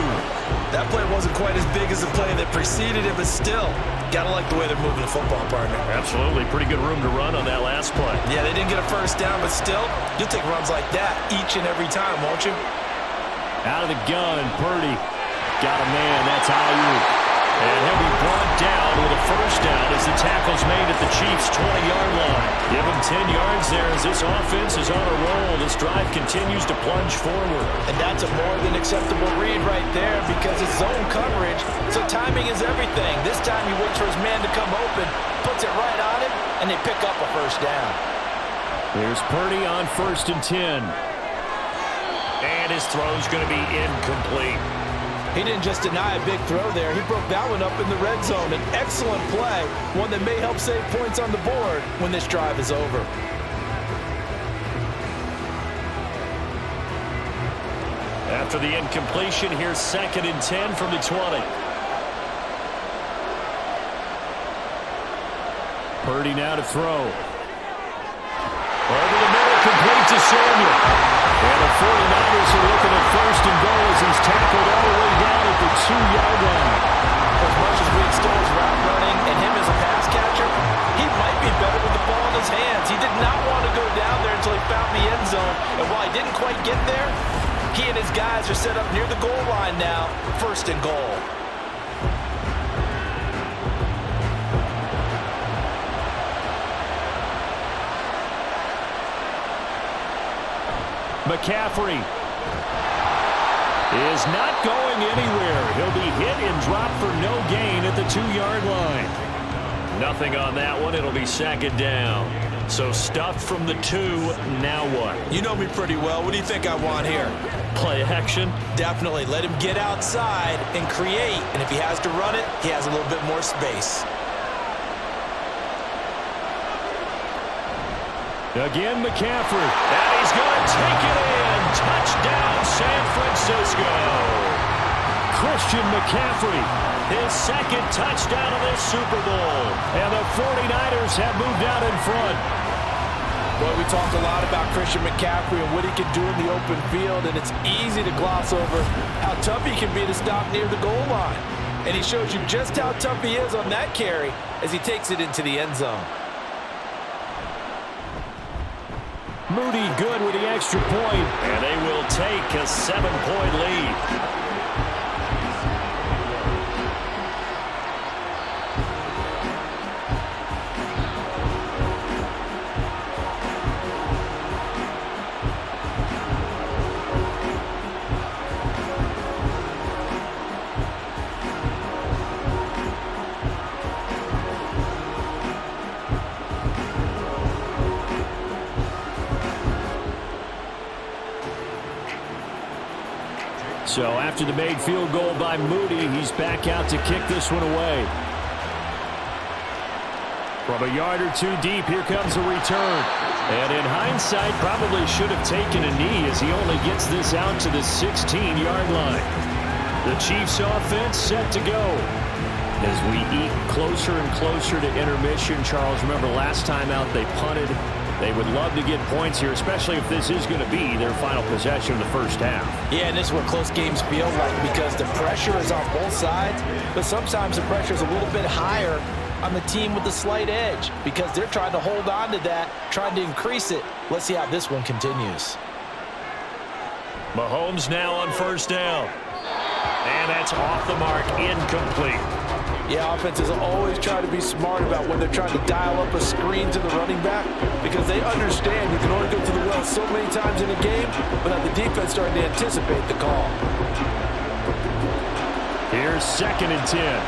That play wasn't quite as big as the play that preceded it, but still, gotta like the way they're moving the football, partner. Absolutely. Pretty good room to run on that last play. Yeah, they didn't get a 1st down, but still, you'll take runs like that each and every time, won't you? Out of the gun, Purdy. Got a man, that's Ayuk. And he'll be brought down with a 1st down as the tackle's made at the Chiefs' 20-yard line. Give him 10 yards there as this offense is on a roll. This drive continues to plunge forward. And that's a more than acceptable read right there because it's zone coverage, so timing is everything. This time he waits for his man to come open, puts it right on him, and they pick up a 1st down. Here's Purdy on 1st and 10. And his throw's going to be incomplete. He didn't just deny a big throw there. He broke that one up in the red zone. An excellent play, one that may help save points on the board when this drive is over. After the incompletion, here's 2nd and 10 from the 20. Purdy now to throw. Over the middle, complete to Samuel. And the 49ers are looking at 1st and goal as he's tackled all the way down at the 2-yard line. As much as we extol his route running and him as a pass catcher, he might be better with the ball in his hands. He did not want to go down there until he found the end zone. And while he didn't quite get there, he and his guys are set up near the goal line now, 1st and goal. McCaffrey is not going anywhere. He'll be hit and dropped for no gain at the 2-yard line. Nothing on that one. It'll be 2nd down. So stuffed from the 2. Now what? You know me pretty well. What do you think I want here? Play action? Definitely. Let him get outside and create. And if he has to run it, he has a little bit more space. Again, McCaffrey. And he's going to take it in. Touchdown, San Francisco. Christian McCaffrey. His second touchdown of this Super Bowl. And the 49ers have moved out in front. Boy, we talked a lot about Christian McCaffrey and what he can do in the open field, and it's easy to gloss over how tough he can be to stop near the goal line. And he shows you just how tough he is on that carry as he takes it into the end zone. Moody good with the extra point, and they will take a 7-point lead. So after the made field goal by Moody, he's back out to kick this one away. From a yard or two deep, here comes a return. And in hindsight, probably should have taken a knee as he only gets this out to the 16-yard line. The Chiefs offense set to go. As we eat closer and closer to intermission, Charles, remember last time out they punted. They would love to get points here, especially if this is going to be their final possession of the first half. Yeah, and this is what close games feel like because the pressure is on both sides, but sometimes the pressure is a little bit higher on the team with the slight edge because they're trying to hold on to that, trying to increase it. Let's see how this one continues. Mahomes now on first down. And that's off the mark, incomplete. Yeah, offenses always try to be smart about when they're trying to dial up a screen to the running back because they understand you can only go to the well so many times in a game without the defense starting to anticipate the call. Here's 2nd and 10.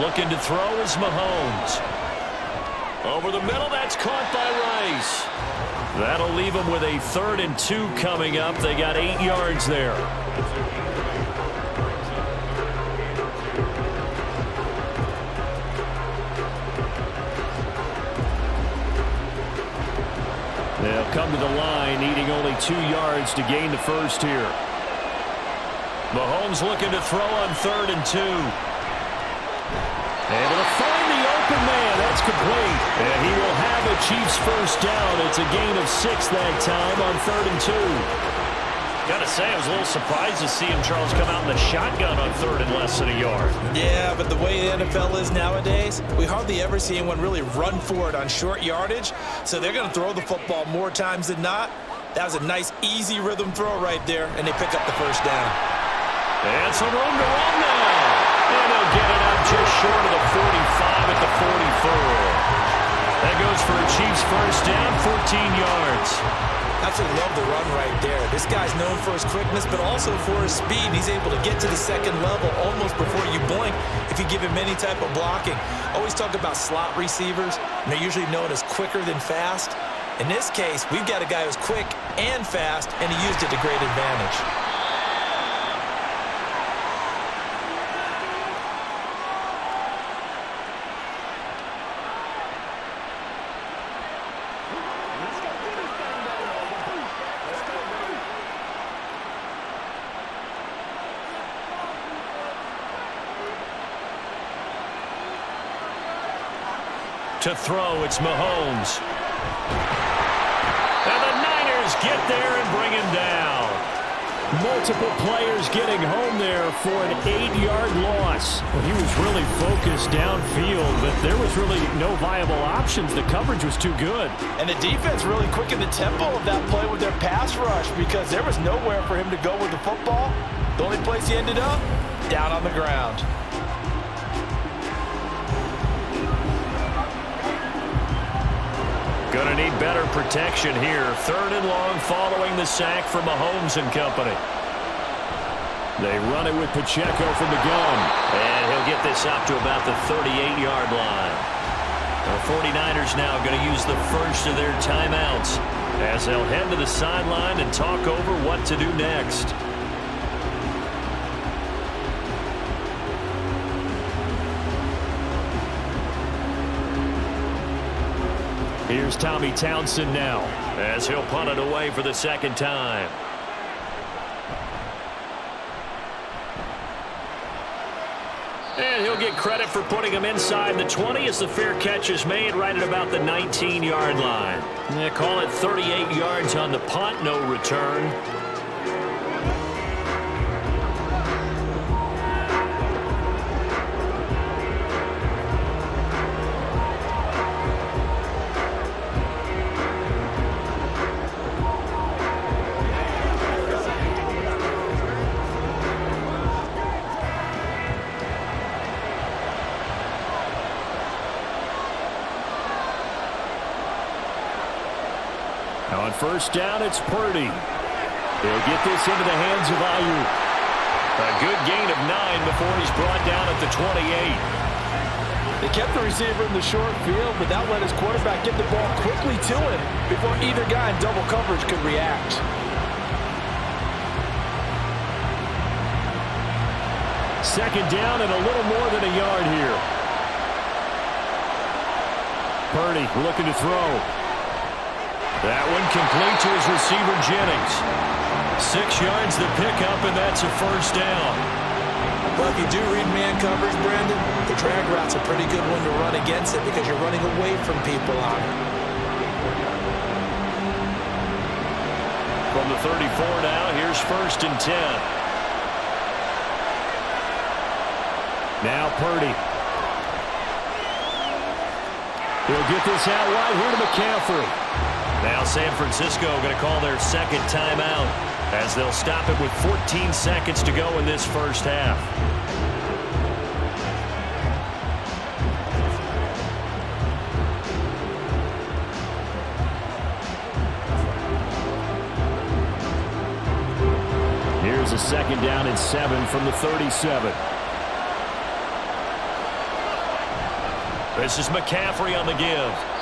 Looking to throw is Mahomes. Over the middle, that's caught by Rice. That'll leave them with a 3rd and 2 coming up. They got 8 yards there. They'll come to the line, needing only 2 yards to gain the first here. Mahomes looking to throw on 3rd and 2. Able to find the open man. That's complete. And he will have a Chiefs first down. It's a gain of 6 that time on 3rd and 2. Gotta say, I was a little surprised to see him, Charles, come out in the shotgun on 3rd and less than a yard. Yeah, but the way the NFL is nowadays, we hardly ever see anyone really run for it on short yardage. So they're going to throw the football more times than not. That was a nice, easy rhythm throw right there, and they pick up the first down. And some room to run now. And he'll get it out just short of the 45 at the 44. That goes for a Chiefs first down, 14 yards. Absolutely love the run right there. This guy's known for his quickness, but also for his speed. He's able to get to the second level almost before you blink if you give him any type of blocking. Always talk about slot receivers, and they're usually known as quicker than fast. In this case, we've got a guy who's quick and fast, and he used it to great advantage. To throw, it's Mahomes. And the Niners get there and bring him down. Multiple players getting home there for an 8-yard loss. Well, he was really focused downfield, but there was really no viable options. The coverage was too good. And the defense really quickened the tempo of that play with their pass rush because there was nowhere for him to go with the football. The only place he ended up, down on the ground. Going to need better protection here. 3rd and long following the sack from Mahomes and company. They run it with Pacheco from the gun. And he'll get this up to about the 38-yard line. The 49ers now going to use the first of their timeouts as they'll head to the sideline and talk over what to do next. Here's Tommy Townsend now. as he'll punt it away for the second time. And he'll get credit for putting him inside the 20 as the fair catch is made right at about the 19-yard line. They call it 38 yards on the punt, no return. On first down, it's Purdy. He'll get this into the hands of Ayuk. A good gain of 9 before he's brought down at the 28. They kept the receiver in the short field, but that let his quarterback get the ball quickly to him before either guy in double coverage could react. Second down and a little more than a yard here. Purdy looking to throw. That one complete to his receiver, Jennings. 6 yards the pickup, and that's a first down. Well, if you do read man coverage, Brandon, the drag route's a pretty good one to run against it because you're running away from people on it. From the 34 now, here's first and 10. Now Purdy. He'll get this out wide here to McCaffrey. Now San Francisco going to call their second timeout as they'll stop it with 14 seconds to go in this first half. Here's a second down and 7 from the 37. This is McCaffrey on the give.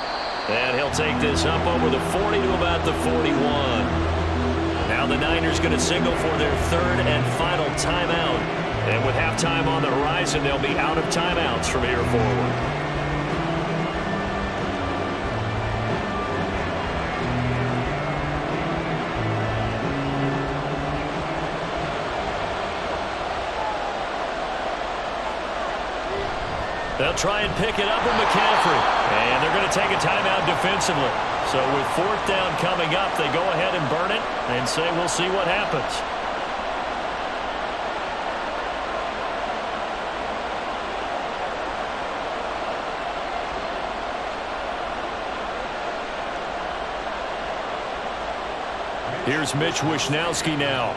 And he'll take this up over the 40 to about the 41. Now the Niners going to signal for their third and final timeout. And with halftime on the horizon, they'll be out of timeouts from here forward. They'll try and pick it up with McCaffrey. And they're going to take a timeout defensively. So with fourth down coming up, they go ahead and burn it and say we'll see what happens. Here's Mitch Wishnowsky now.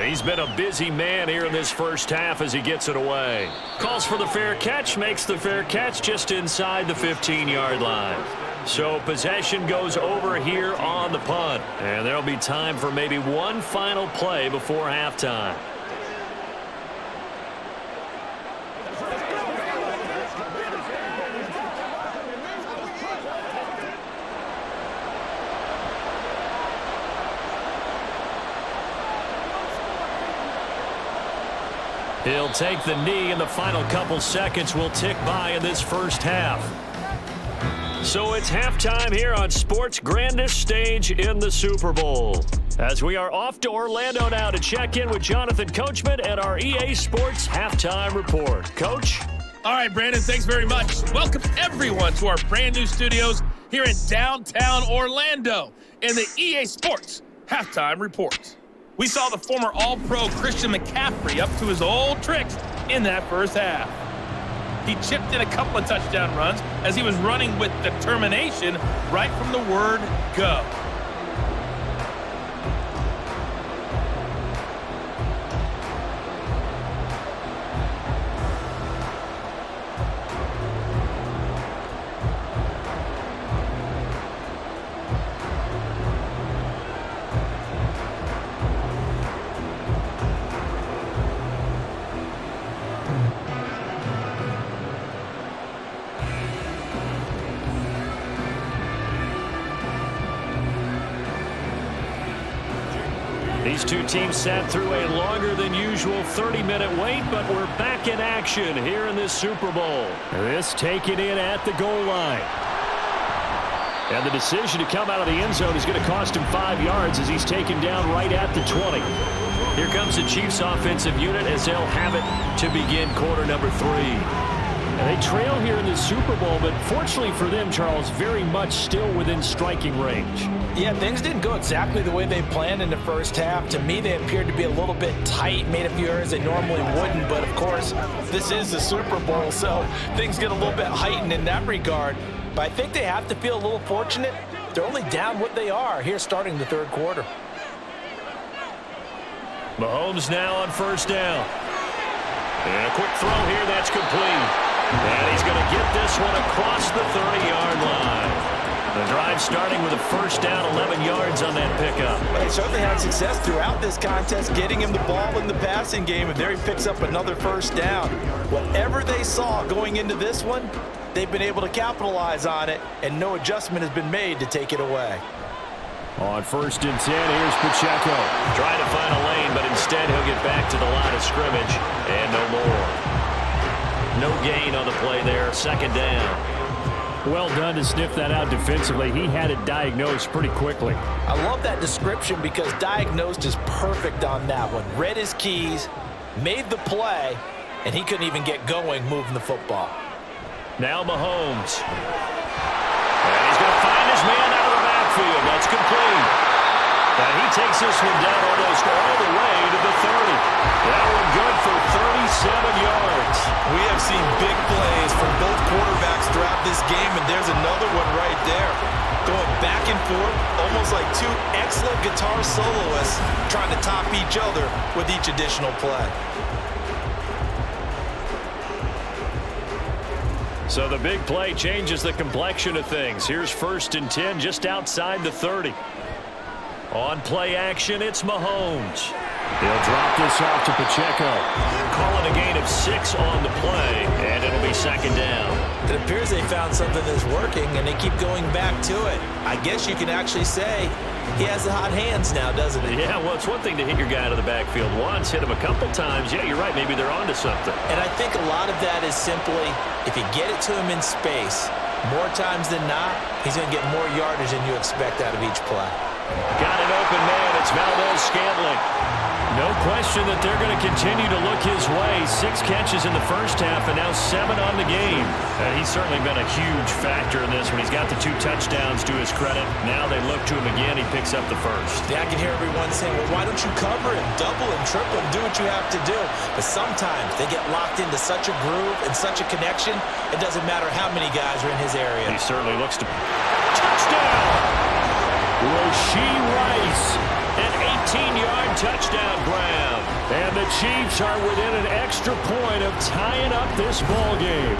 He's been a busy man here in this first half as he gets it away. Calls for the fair catch, makes the fair catch just inside the 15-yard line. So possession goes over here on the punt. And there'll be time for maybe one final play before halftime. He'll take the knee, and the final couple seconds will tick by in this first half. So it's halftime here on sports' grandest stage in the Super Bowl. As we are off to Orlando now to check in with Jonathan Coachman and our EA Sports Halftime Report. Coach? All right, Brandon, thanks very much. Welcome everyone to our brand new studios here in downtown Orlando in the EA Sports Halftime Report. We saw the former All-Pro Christian McCaffrey up to his old tricks in that first half. He chipped in a couple of touchdown runs as he was running with determination right from the word go. two teams sat through a longer than usual 30-minute wait, but we're back in action here in this Super Bowl. This taken in at the goal line. And the decision to come out of the end zone is going to cost him 5 yards as he's taken down right at the 20. Here comes the Chiefs offensive unit as they'll have it to begin quarter number 3. And they trail here in the Super Bowl, but fortunately for them, Charles, very much still within striking range. Yeah, things didn't go exactly the way they planned in the first half. To me, they appeared to be a little bit tight, made a few errors they normally wouldn't. But, of course, this is the Super Bowl, so things get a little bit heightened in that regard. But I think they have to feel a little fortunate. They're only down what they are here starting the third quarter. Mahomes now on first down. And a quick throw here, that's complete. And he's going to get this one across the 30-yard line. The drive starting with a first down, 11 yards on that pickup. They certainly had success throughout this contest, getting him the ball in the passing game, and there he picks up another first down. Whatever they saw going into this one, they've been able to capitalize on it, and no adjustment has been made to take it away. On first and 10, here's Pacheco. Trying to find a lane, but instead he'll get back to the line of scrimmage, and no more. No gain on the play there, second down. Well done to sniff that out defensively. He had it diagnosed pretty quickly. I love that description because diagnosed is perfect on that one. Read his keys, made the play, and he couldn't even get going moving the football. Now Mahomes. And he's going to find his man out of the backfield. That's complete. And he takes this one down almost all the way to the 30. That one good for 37 yards. We have seen big plays from both quarterbacks throughout this game, and there's another one right there. Going back and forth, almost like two excellent guitar soloists trying to top each other with each additional play. So the big play changes the complexion of things. Here's first and 10 just outside the 30. On play action, it's Mahomes. He'll drop this off to Pacheco. Call it a gain of 6 on the play, and it'll be second down. It appears they found something that's working, and they keep going back to it. I guess you can actually say he has the hot hands now, doesn't he? Yeah, well, it's one thing to hit your guy out of the backfield once, hit him a couple times. Yeah, you're right. Maybe they're onto something. And I think a lot of that is simply if you get it to him in space, more times than not, he's going to get more yardage than you expect out of each play. Got an open man. It's Valdez-Scantling. No question that they're going to continue to look his way. 6 catches in the first half and now 7 on the game. He's certainly been a huge factor in this when he's got the 2 touchdowns to his credit. Now they look to him again. He picks up the first. Yeah, I can hear everyone saying, well, why don't you cover him, double him, triple him, do what you have to do. But sometimes they get locked into such a groove and such a connection, it doesn't matter how many guys are in his area. He certainly looks to... Touchdown! Rashee Rice, an 18-yard touchdown grab. And the Chiefs are within an extra point of tying up this ball game.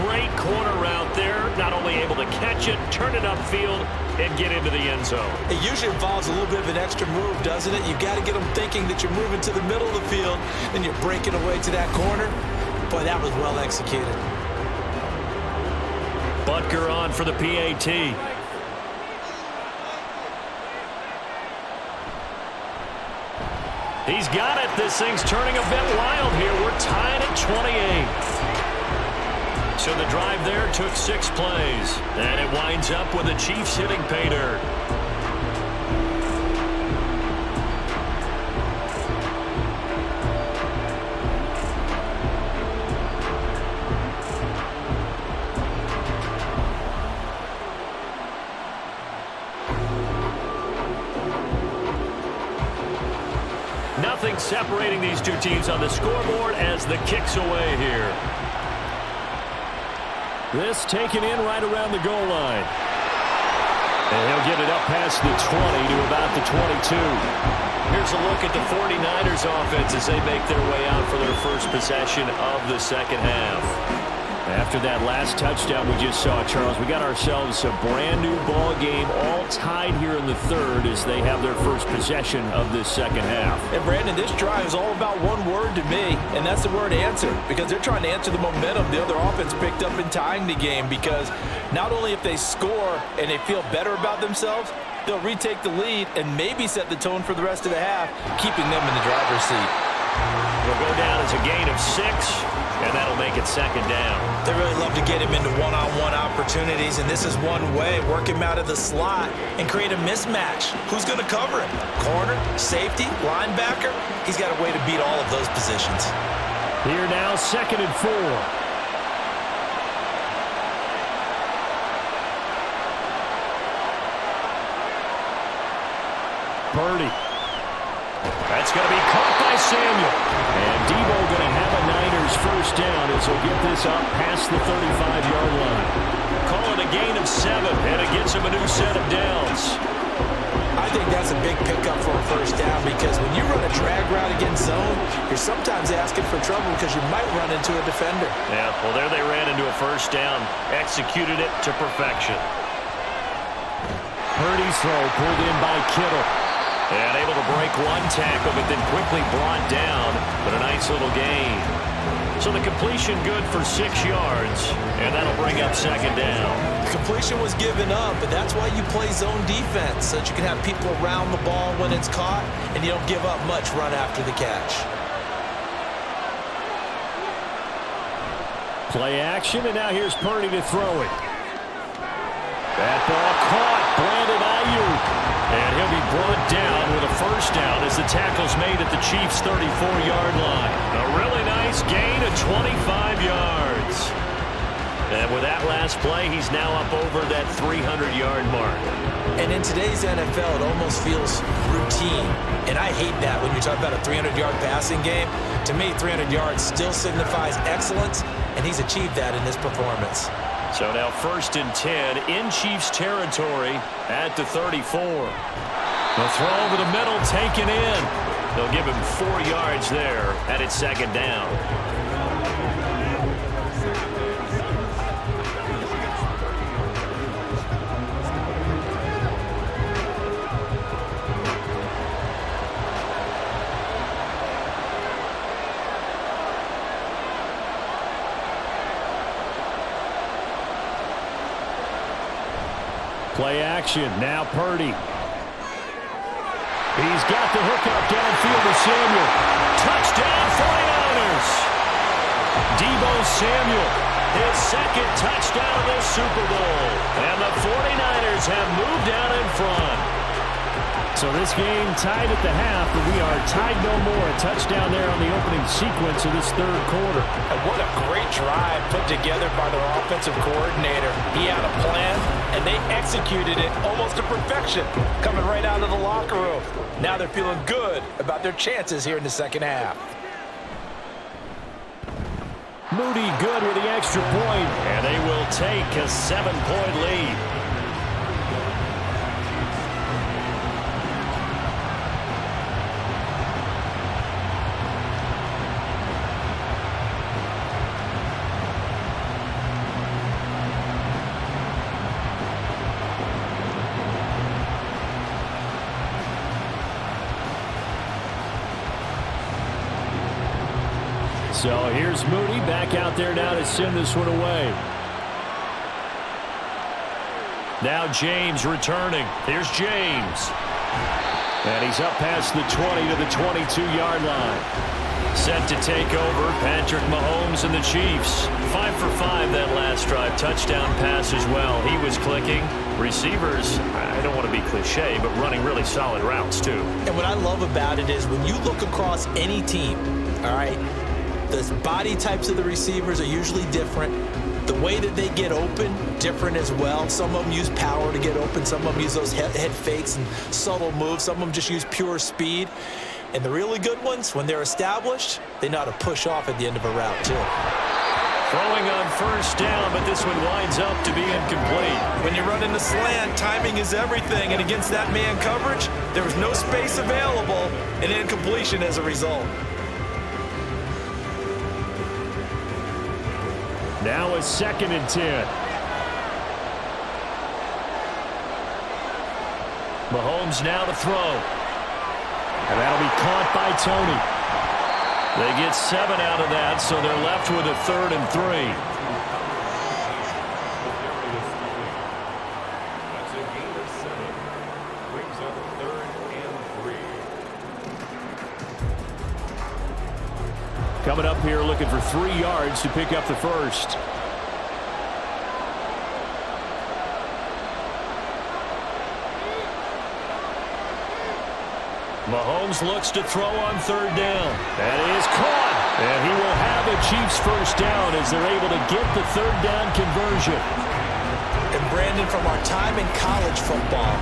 Great corner route there. Not only able to catch it, turn it upfield, and get into the end zone. It usually involves a little bit of an extra move, doesn't it? You've got to get them thinking that you're moving to the middle of the field, and you're breaking away to that corner. Boy, that was well executed. Butker on for the PAT. He's got it. This thing's turning a bit wild here. We're tied at 28. So the drive there took 6 plays. And it winds up with the Chiefs hitting pay dirt. Nothing separating these two teams on the scoreboard as the kick's away here. This taken in right around the goal line. And he'll get it up past the 20 to about the 22. Here's a look at the 49ers offense as they make their way out for their first possession of the second half. After that last touchdown we just saw, Charles, we got ourselves a brand new ball game, all tied here in the third as they have their first possession of this second half. And Brandon, this drive is all about one word to me, and that's the word answer, because they're trying to answer the momentum the other offense picked up in tying the game, because not only if they score and they feel better about themselves, they'll retake the lead and maybe set the tone for the rest of the half, keeping them in the driver's seat. Will go down as a gain of 6, and that'll make it second down. They really love to get him into one-on-one opportunities, and this is one way. Work him out of the slot and create a mismatch. Who's going to cover him? Corner, safety, linebacker? He's got a way to beat all of those positions. Here now, 2nd and 4. Purdy. That's going to be caught by Samuel. And Debo going to have a Niners first down as he'll get this up past the 35-yard line. Call it a gain of 7, and it gets him a new set of downs. I think that's a big pickup for a first down because when you run a drag route against zone, you're sometimes asking for trouble because you might run into a defender. Yeah, well, there they ran into a first down. Executed it to perfection. Purdy's throw pulled in by Kittle. And able to break one tackle, but then quickly brought down. But a nice little gain. So the completion good for 6 yards, and that'll bring up second down. Completion was given up, but that's why you play zone defense, so that you can have people around the ball when it's caught, and you don't give up much run after the catch. Play action, and now here's Purdy to throw it. That ball caught. Brandon Ayuk. And he'll be brought down with a first down as the tackle's made at the Chiefs' 34-yard line. A really nice gain of 25 yards. And with that last play, he's now up over that 300-yard mark. And in today's NFL, it almost feels routine. And I hate that when you talk about a 300-yard passing game. To me, 300 yards still signifies excellence, and he's achieved that in this performance. So now 1st and 10 in Chiefs territory at the 34. The throw over the middle taken in. They'll give him 4 yards there, and it's second down. Play action. Now Purdy. He's got the hookup downfield to Samuel. Touchdown 49ers. Debo Samuel, his 2nd touchdown of this Super Bowl. And the 49ers have moved down in front. So this game tied at the half, but we are tied no more. A touchdown there on the opening sequence of this 3rd quarter. And what a great drive put together by their offensive coordinator. He had a plan, and they executed it almost to perfection, coming right out of the locker room. Now they're feeling good about their chances here in the second half. Moody good with the extra point, and they will take a 7-point lead. So here's Moody back out there now to send this one away. Now James returning. Here's James. And he's up past the 20 to the 22-yard line. Set to take over, Patrick Mahomes and the Chiefs. 5 for 5 that last drive. Touchdown pass as well. He was clicking. Receivers, I don't want to be cliche, but running really solid routes too. And what I love about it is when you look across any team, all right, the body types of the receivers are usually different. The way that they get open, different as well. Some of them use power to get open. Some of them use those head fakes and subtle moves. Some of them just use pure speed. And the really good ones, when they're established, they know how to push off at the end of a route, too. Throwing on first down, but this one winds up to be incomplete. When you're running the slant, timing is everything. And against that man coverage, there was no space available, and incompletion as a result. Now a 2nd and 10. Mahomes now to throw. And that'll be caught by Tony. They get 7 out of that, so they're left with a 3rd and 3. coming up here looking for 3 yards to pick up the first. Mahomes looks to throw on 3rd down. That is caught. And he will have a Chiefs first down as they're able to get the 3rd down conversion. And Brandon, from our time in college football,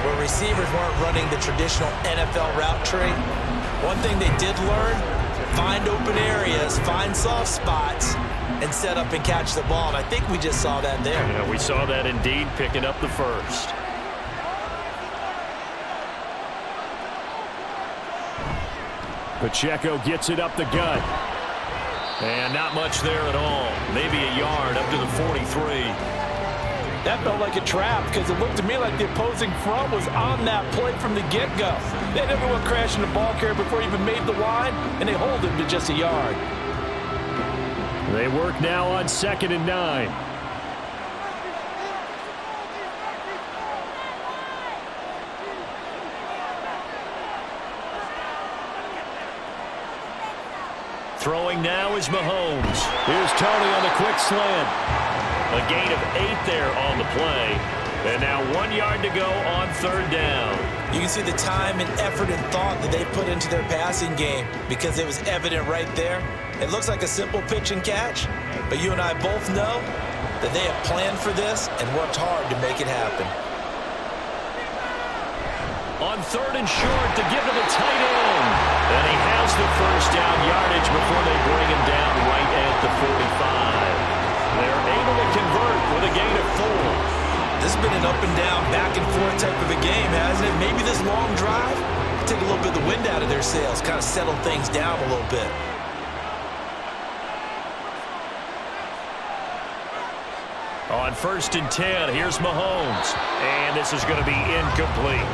where receivers weren't running the traditional NFL route tree, one thing they did learn, find open areas, find soft spots, and set up and catch the ball. And I think we just saw that there. Yeah, we saw that indeed, picking up the first. Pacheco gets it up the gut. And not much there at all. Maybe a yard up to the 43. That felt like a trap because it looked to me like the opposing front was on that play from the get-go. They had everyone crashing the ball carrier before he even made the line, and they hold him to just a yard. They work now on 2nd and 9. Throwing now is Mahomes. Here's Tony on the quick slant. A gain of 8 there on the play. And now 1 yard to go on 3rd down. You can see the time and effort and thought that they put into their passing game because it was evident right there. It looks like a simple pitch and catch, but you and I both know that they have planned for this and worked hard to make it happen. On 3rd and short to give to the tight end. And he has the first down yardage before they bring him down right at the 45. They're able to convert with a gain of 4. This has been an up and down, back and forth type of a game, hasn't it? Maybe this long drive take a little bit of the wind out of their sails, kind of settle things down a little bit. On 1st and 10, here's Mahomes. And this is going to be incomplete.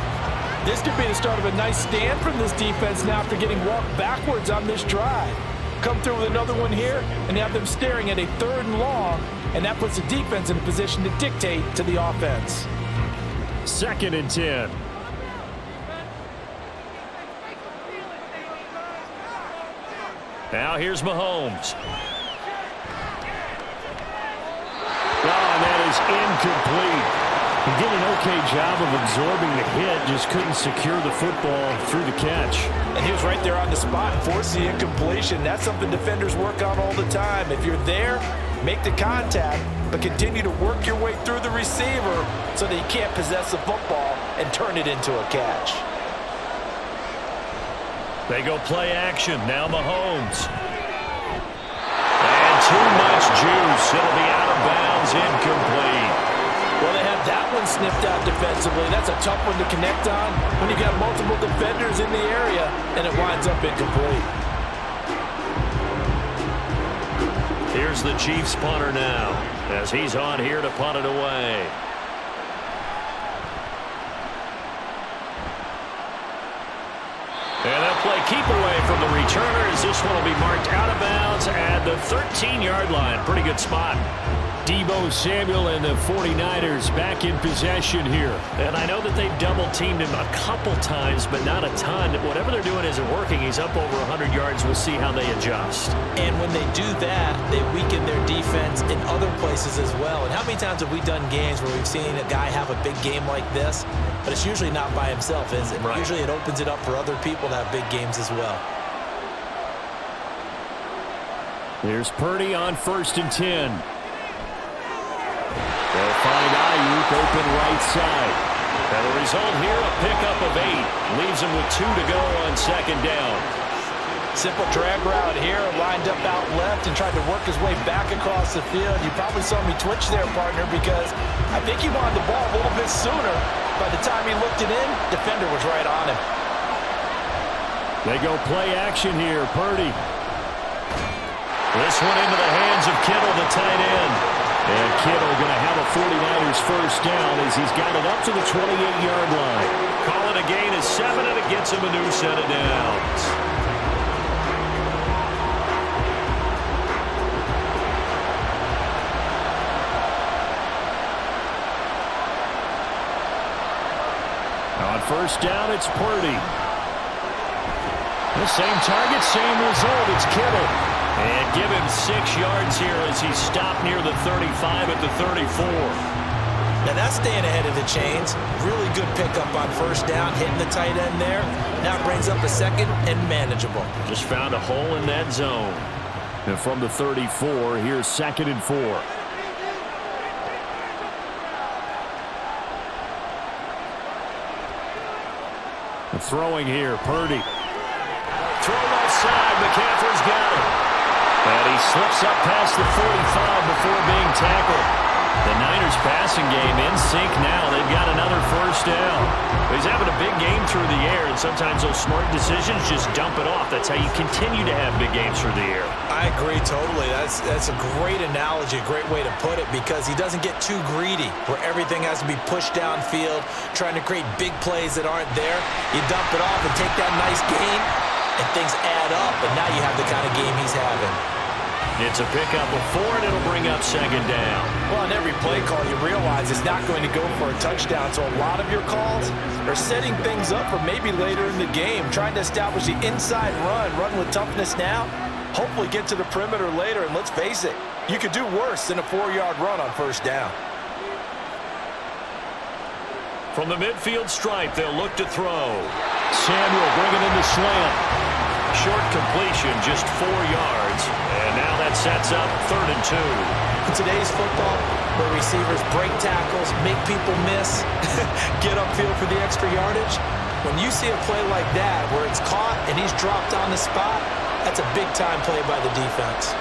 This could be the start of a nice stand from this defense now after getting walked backwards on this drive. Come through with another one here and have them staring at a 3rd and long, and that puts the defense in a position to dictate to the offense. 2nd and 10. Now here's Mahomes. And that is incomplete. He did an okay job of absorbing the hit, just couldn't secure the football through the catch. And he was right there on the spot and forced the incompletion. That's something defenders work on all the time. If you're there, make the contact, but continue to work your way through the receiver so that you can't possess the football and turn it into a catch. They go play action. Now Mahomes. And too much juice. It'll be out of bounds, incomplete. Well, they have that one sniffed out defensively. That's a tough one to connect on when you got multiple defenders in the area, and it winds up incomplete. Here's the Chiefs punter now, as he's on here to punt it away. And they'll play keep away from the returner as this one will be marked out of bounds at the 13-yard line. Pretty good spot. Deebo Samuel and the 49ers back in possession here. And I know that they've double-teamed him a couple times, but not a ton. Whatever they're doing isn't working. He's up over 100 yards. We'll see how they adjust. And when they do that, they weaken their defense in other places as well. And how many times have we done games where we've seen a guy have a big game like this, but it's usually not by himself, is it? Right. Usually it opens it up for other people to have big games as well. There's Purdy on 1st and 10. They'll find Ayuk open right side. And the result here, a pickup of 8. Leaves him with 2 to go on 2nd down. Simple drag route here, lined up out left and tried to work his way back across the field. You probably saw me twitch there, partner, because I think he wanted the ball a little bit sooner. By the time he looked it in, defender was right on him. They go play action here, Purdy. This one into the hands of Kittle, the tight end. And Kittle going to have a 49ers first down as he's got it up to the 28-yard line. Call it a gain of 7, and it gets him a new set of downs. On 1st down, it's Purdy. The same target, same result. It's Kittle. And give him 6 yards here as he stopped near the 35 at the 34. Now that's staying ahead of the chains. Really good pickup on first down, hitting the tight end there. Now brings up a second and manageable. Just found a hole in that zone. And from the 34, here's 2nd and 4. Throwing here, Purdy. Throw left side, McCaffrey's got it. And he slips up past the 45 before being tackled. The Niners passing game in sync now. They've got another first down. He's having a big game through the air, and sometimes those smart decisions just dump it off. That's how you continue to have big games through the air. I agree totally. That's a great analogy, a great way to put it, because he doesn't get too greedy where everything has to be pushed downfield, trying to create big plays that aren't there. You dump it off and take that nice gain, and things add up, and now you have the kind of game he's having. It's a pickup of 4, and it'll bring up 2nd down. Well, on every play call, you realize it's not going to go for a touchdown, so a lot of your calls are setting things up for maybe later in the game, trying to establish the inside run with toughness now, hopefully get to the perimeter later, and let's face it, you could do worse than a 4-yard run on first down. From the midfield stripe, they'll look to throw. Samuel bringing in the slant. Short completion, just 4 yards. And now that sets up 3rd and 2. In today's football, where receivers break tackles, make people miss, get upfield for the extra yardage, when you see a play like that where it's caught and he's dropped on the spot, that's a big-time play by the defense.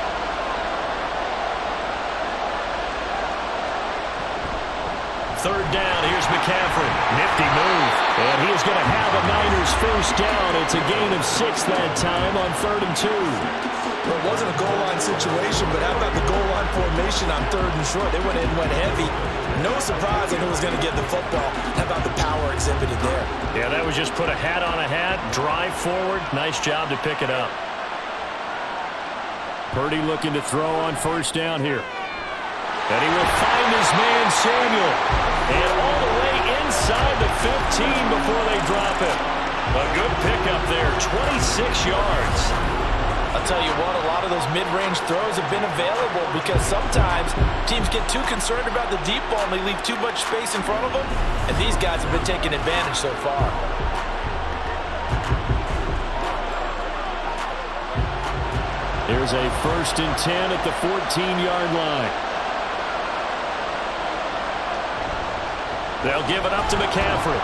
Third down, here's McCaffrey. Nifty move. And he is going to have a Niners first down. It's a gain of 6 that time on 3rd and 2. Well, it wasn't a goal line situation, but how about the goal line formation on 3rd and short? They went in, went heavy. No surprise on who was going to get the football. How about the power exhibited there? Yeah, that was just put a hat on a hat, drive forward. Nice job to pick it up. Purdy looking to throw on first down here. And he will find his man, Samuel. And all the way inside the 15 before they drop it. A good pickup there, 26 yards. I'll tell you what, a lot of those mid-range throws have been available because sometimes teams get too concerned about the deep ball and they leave too much space in front of them. And these guys have been taking advantage so far. There's a 1st and 10 at the 14-yard line. They'll give it up to McCaffrey.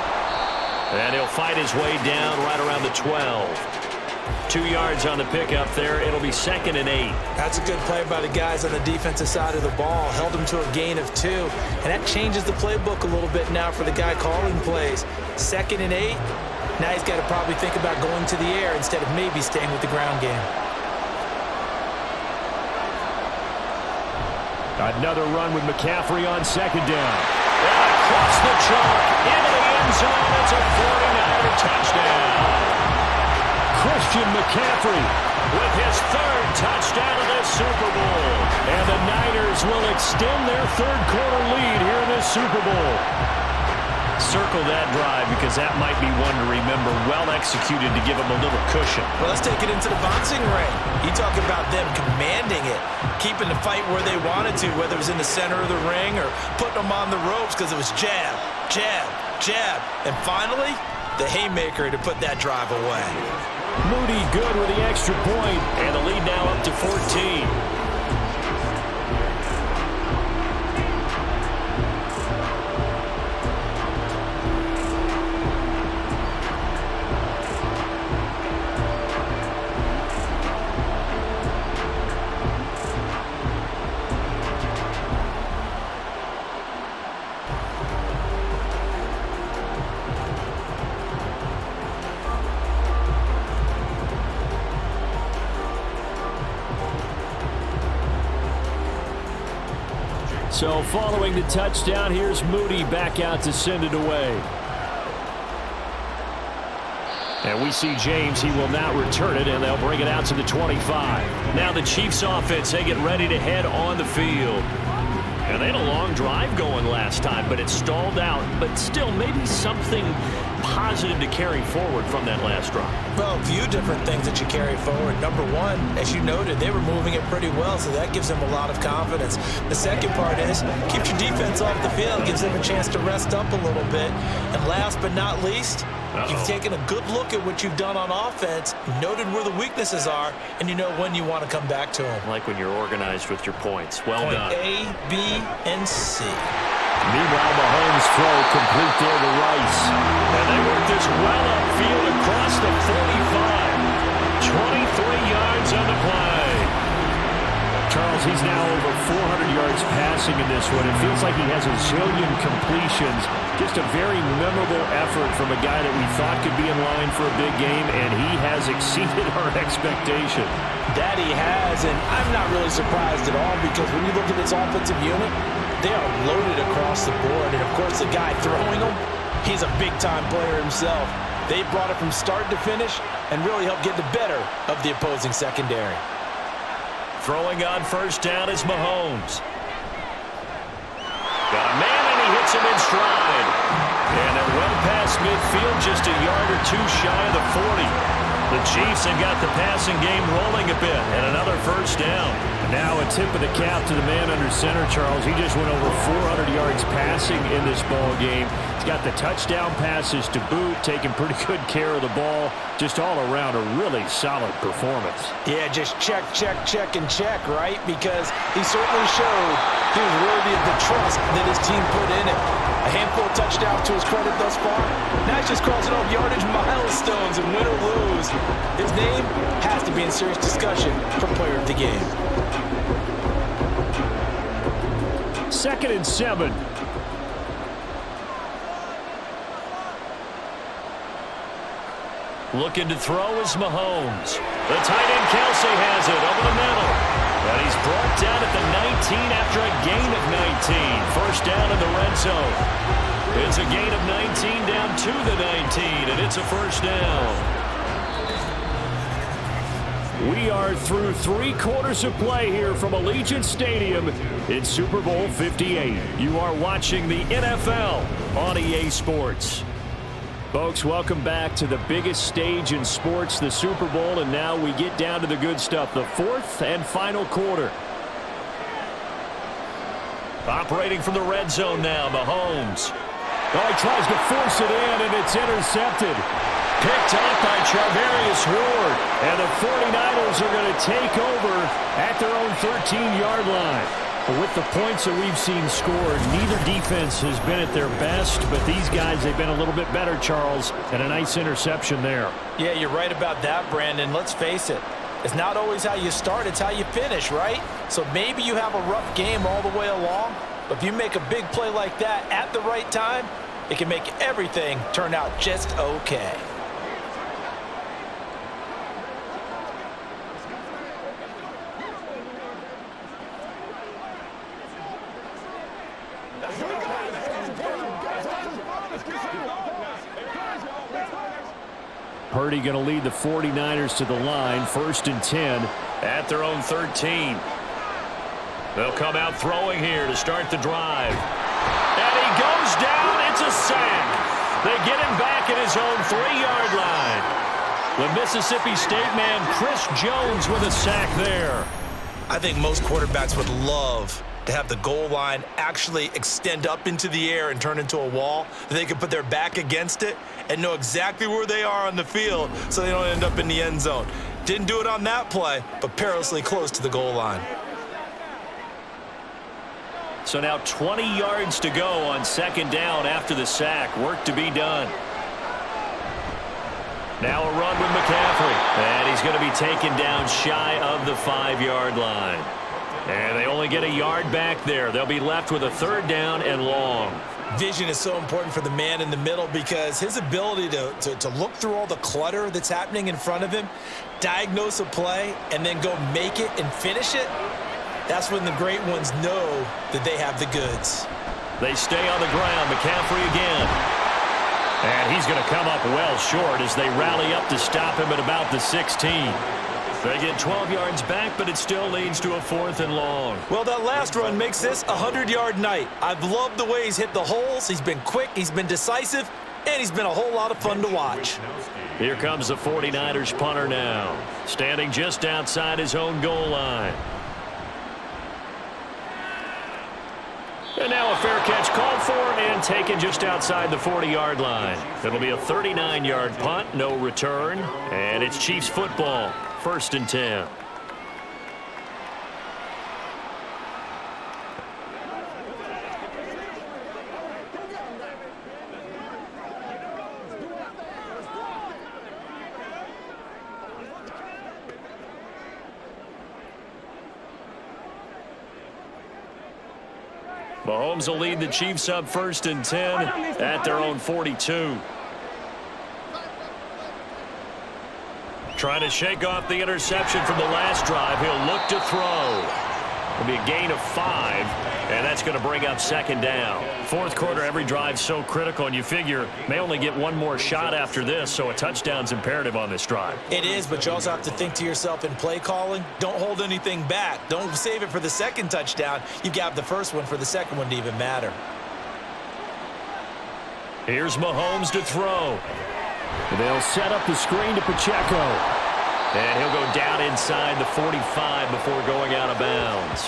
And he'll fight his way down right around the 12. 2 yards on the pickup there. It'll be 2nd and 8. That's a good play by the guys on the defensive side of the ball. Held him to a gain of 2. And that changes the playbook a little bit now for the guy calling plays. 2nd and 8. Now he's got to probably think about going to the air instead of maybe staying with the ground game. Another run with McCaffrey on 2nd down. And across the chalk, into the end zone. It's a 49er touchdown. Christian McCaffrey with his 3rd touchdown of this Super Bowl. And the Niners will extend their 3rd quarter lead here in this Super Bowl. Circle that drive because that might be one to remember. Well executed to give them a little cushion. Well, let's take it into the boxing ring. You talk about them commanding it, keeping the fight where they wanted to, whether it was in the center of the ring or putting them on the ropes because it was jab, jab, jab. And finally, the haymaker to put that drive away. Moody good with the extra point, and the lead now up to 14. So following the touchdown, here's Moody back out to send it away. And we see James. He will now return it, and they'll bring it out to the 25. Now the Chiefs offense, they get ready to head on the field. And they had a long drive going last time, but it stalled out. But still, maybe something positive to carry forward from that last drive. Well, a few different things that you carry forward. Number one, as you noted, they were moving it pretty well, so that gives them a lot of confidence. The second part is, keeps your defense off the field, gives them a chance to rest up a little bit. And last but not least, you've taken a good look at what you've done on offense, noted where the weaknesses are, and you know when you want to come back to them. Like when you're organized with your points. Well done. Point A, B, and C. Meanwhile, Mahomes throw complete there to Rice. And they work this well upfield across the 45. 23 yards on the play. Charles, he's now over 400 yards passing in this one. It feels like he has a zillion completions. Just a very memorable effort from a guy that we thought could be in line for a big game, and he has exceeded our expectation. That he has, and I'm not really surprised at all, because when you look at this offensive unit, they are loaded across the board. And, of course, the guy throwing them, he's a big-time player himself. They brought it from start to finish and really helped get the better of the opposing secondary. Throwing on first down is Mahomes. Got a man, and he hits him in stride. And they're well past midfield, just a yard or two shy of the 40. The Chiefs have got the passing game rolling a bit, and another first down. Now a tip of the cap to the man under center, Charles. He just went over 400 yards passing in this ball game. He's got the touchdown passes to boot, taking pretty good care of the ball. Just all around a really solid performance. Yeah, just check, and check, right? Because he certainly showed he was worthy of the trust that his team put in it. A handful of touchdowns to his credit thus far. Now he's just crossing off yardage milestones, and win or lose, his name has to be in serious discussion for player of the game. 2nd and 7. Looking to throw is Mahomes. The tight end Kelsey has it over the middle. And he's brought down at the 19 after a gain of 19. First down in the red zone. It's a gain of 19 down to the 19, and it's a first down. We are through 3 quarters of play here from Allegiant Stadium in Super Bowl 58. You are watching the NFL on EA Sports. Folks, welcome back to the biggest stage in sports, the Super Bowl, and now we get down to the good stuff, the 4th and final quarter. Operating from the red zone now, Mahomes. Oh, he tries to force it in, and it's intercepted. Picked up by Charvarius Ward, and the 49ers are going to take over at their own 13-yard line. But with the points that we've seen scored, neither defense has been at their best, but these guys, they've been a little bit better, Charles, and a nice interception there. Yeah, you're right about that, Brandon. Let's face it. It's not always how you start, it's how you finish, right? So maybe you have a rough game all the way along, but if you make a big play like that at the right time, it can make everything turn out just okay. Purdy going to lead the 49ers to the line, 1st and 10 at their own 13. They'll come out throwing here to start the drive. And he goes down. It's a sack. They get him back at his own 3-yard line. The Mississippi State man, Chris Jones, with a sack there. I think most quarterbacks would love to have the goal line actually extend up into the air and turn into a wall. They can put their back against it and know exactly where they are on the field so they don't end up in the end zone. Didn't do it on that play, but perilously close to the goal line. So now 20 yards to go on 2nd down after the sack. Work to be done. Now a run with McCaffrey. And he's going to be taken down shy of the 5-yard line. And they only get a yard back there. They'll be left with a 3rd down and long. Vision is so important for the man in the middle because his ability to look through all the clutter that's happening in front of him, diagnose a play, and then go make it and finish it, that's when the great ones know that they have the goods. They stay on the ground. McCaffrey again. And he's going to come up well short as they rally up to stop him at about the 16. They get 12 yards back, but it still leads to a 4th and long. Well, that last run makes this a 100-yard night. I've loved the way he's hit the holes. He's been quick, he's been decisive, and he's been a whole lot of fun to watch. Here comes the 49ers punter now, standing just outside his own goal line. And now a fair catch called for and taken just outside the 40-yard line. It'll be a 39-yard punt, no return, and it's Chiefs football, 1st and 10. Mahomes will lead the Chiefs up 1st and 10 at their own 42. Trying to shake off the interception from the last drive. He'll look to throw. It'll be a gain of 5, and that's going to bring up 2nd down. 4th quarter, every drive so critical, and you figure may only get one more shot after this, so a touchdown's imperative on this drive. It is, but you also have to think to yourself in play calling, don't hold anything back. Don't save it for the 2nd touchdown. You've got the 1st one for the 2nd one to even matter. Here's Mahomes to throw. They'll set up the screen to Pacheco. And he'll go down inside the 45 before going out of bounds.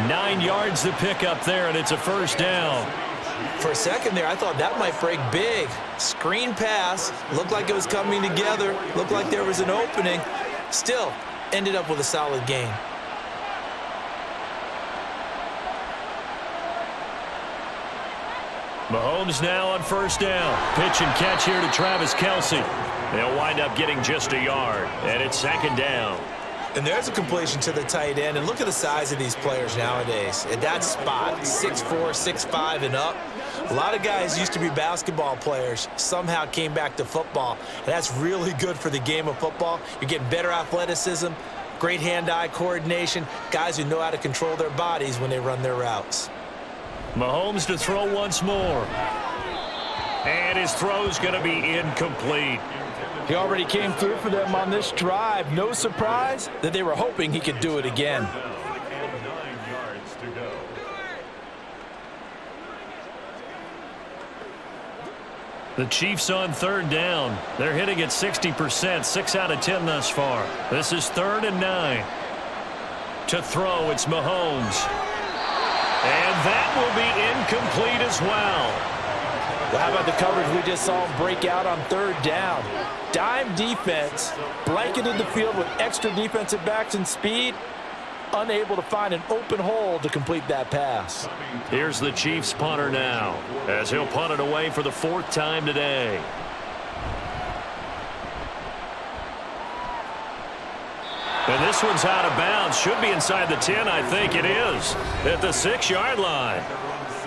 9 yards to pick up there, and it's a 1st down. For a second there, I thought that might break big. Screen pass. Looked like it was coming together. Looked like there was an opening. Still, ended up with a solid gain. Mahomes now on 1st down. Pitch and catch here to Travis Kelce. They'll wind up getting just a yard, and it's 2nd down. And there's a completion to the tight end, and look at the size of these players nowadays. At that spot, 6'4", 6'5", and up. A lot of guys used to be basketball players, somehow came back to football, and that's really good for the game of football. You're getting better athleticism, great hand-eye coordination, guys who know how to control their bodies when they run their routes. Mahomes to throw once more. And his throw's going to be incomplete. He already came through for them on this drive. No surprise that they were hoping he could do it again. The Chiefs on 3rd down. They're hitting at 60%, 6 out of 10 thus far. This is 3rd and 9. To throw, it's Mahomes. And that will be incomplete as well. Well, how about the coverage we just saw him break out on 3rd down? Dime defense, blanketed the field with extra defensive backs and speed, unable to find an open hole to complete that pass. Here's the Chiefs punter now, as he'll punt it away for the 4th time today. And this one's out of bounds. Should be inside the 10. I think it is. At the 6-yard line.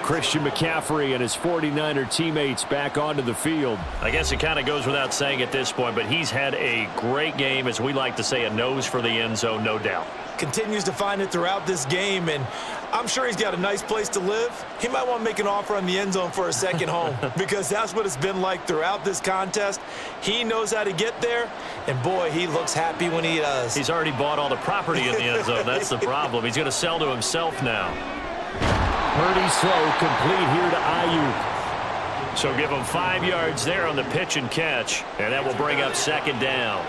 Christian McCaffrey and his 49er teammates back onto the field. I guess it kind of goes without saying at this point, but he's had a great game, as we like to say, a nose for the end zone, no doubt. Continues to find it throughout this game, and I'm sure he's got a nice place to live. He might want to make an offer on the end zone for a second home, because that's what it's been like throughout this contest. He knows how to get there, and boy, he looks happy when he does. He's already bought all the property in the end zone. That's the problem. He's going to sell to himself now. Purdy's throw complete here to Ayuk. So give him 5 yards there on the pitch and catch, and that will bring up 2nd down.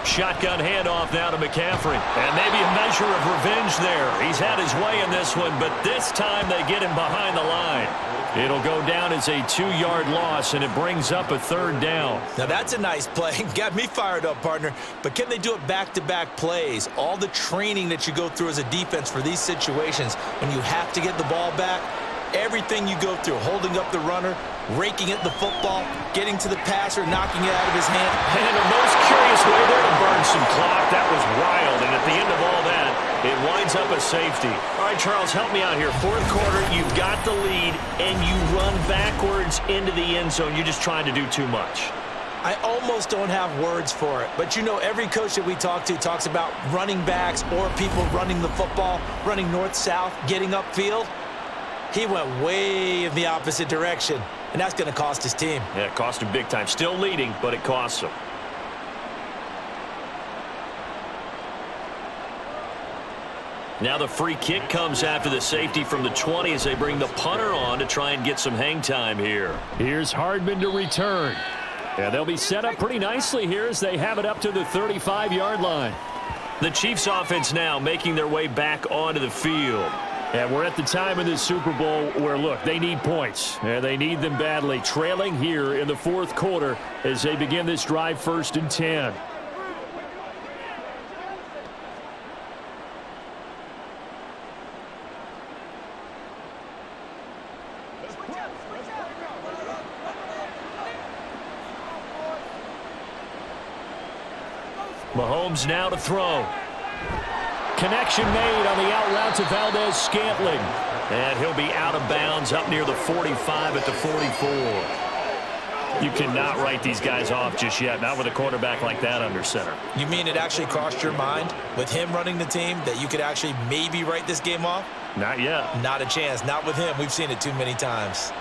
Shotgun handoff now to McCaffrey. And maybe a measure of revenge there. He's had his way in this one, but this time they get him behind the line. It'll go down as a 2-yard loss, and it brings up a 3rd down. Now that's a nice play. Got me fired up, partner. But can they do it back-to-back plays? All the training that you go through as a defense for these situations, when you have to get the ball back, everything you go through, holding up the runner, raking at the football, getting to the passer, knocking it out of his hand. And a most curious way there to burn some clock. That was wild, and at the end of all that, it winds up a safety. All right, Charles, help me out here. 4th quarter, you've got the lead, and you run backwards into the end zone. You're just trying to do too much. I almost don't have words for it, but you know every coach that we talk to talks about running backs or people running the football, running north-south, getting upfield. He went way in the opposite direction, and that's going to cost his team. Yeah, it cost him big time. Still leading, but it costs him. Now the free kick comes after the safety from the 20 as they bring the punter on to try and get some hang time here. Here's Hardman to return. Yeah, they'll be set up pretty nicely here as they have it up to the 35-yard line. The Chiefs offense now making their way back onto the field. And we're at the time in this Super Bowl where, look, they need points. And they need them badly. Trailing here in the fourth quarter as they begin this drive 1st and 10. Mahomes now to throw. Connection made on the out route to Valdez-Scantling. And he'll be out of bounds up near the 45 at the 44. You cannot write these guys off just yet, not with a quarterback like that under center. You mean it actually crossed your mind with him running the team that you could actually maybe write this game off? Not yet. Not a chance. Not with him. We've seen it too many times.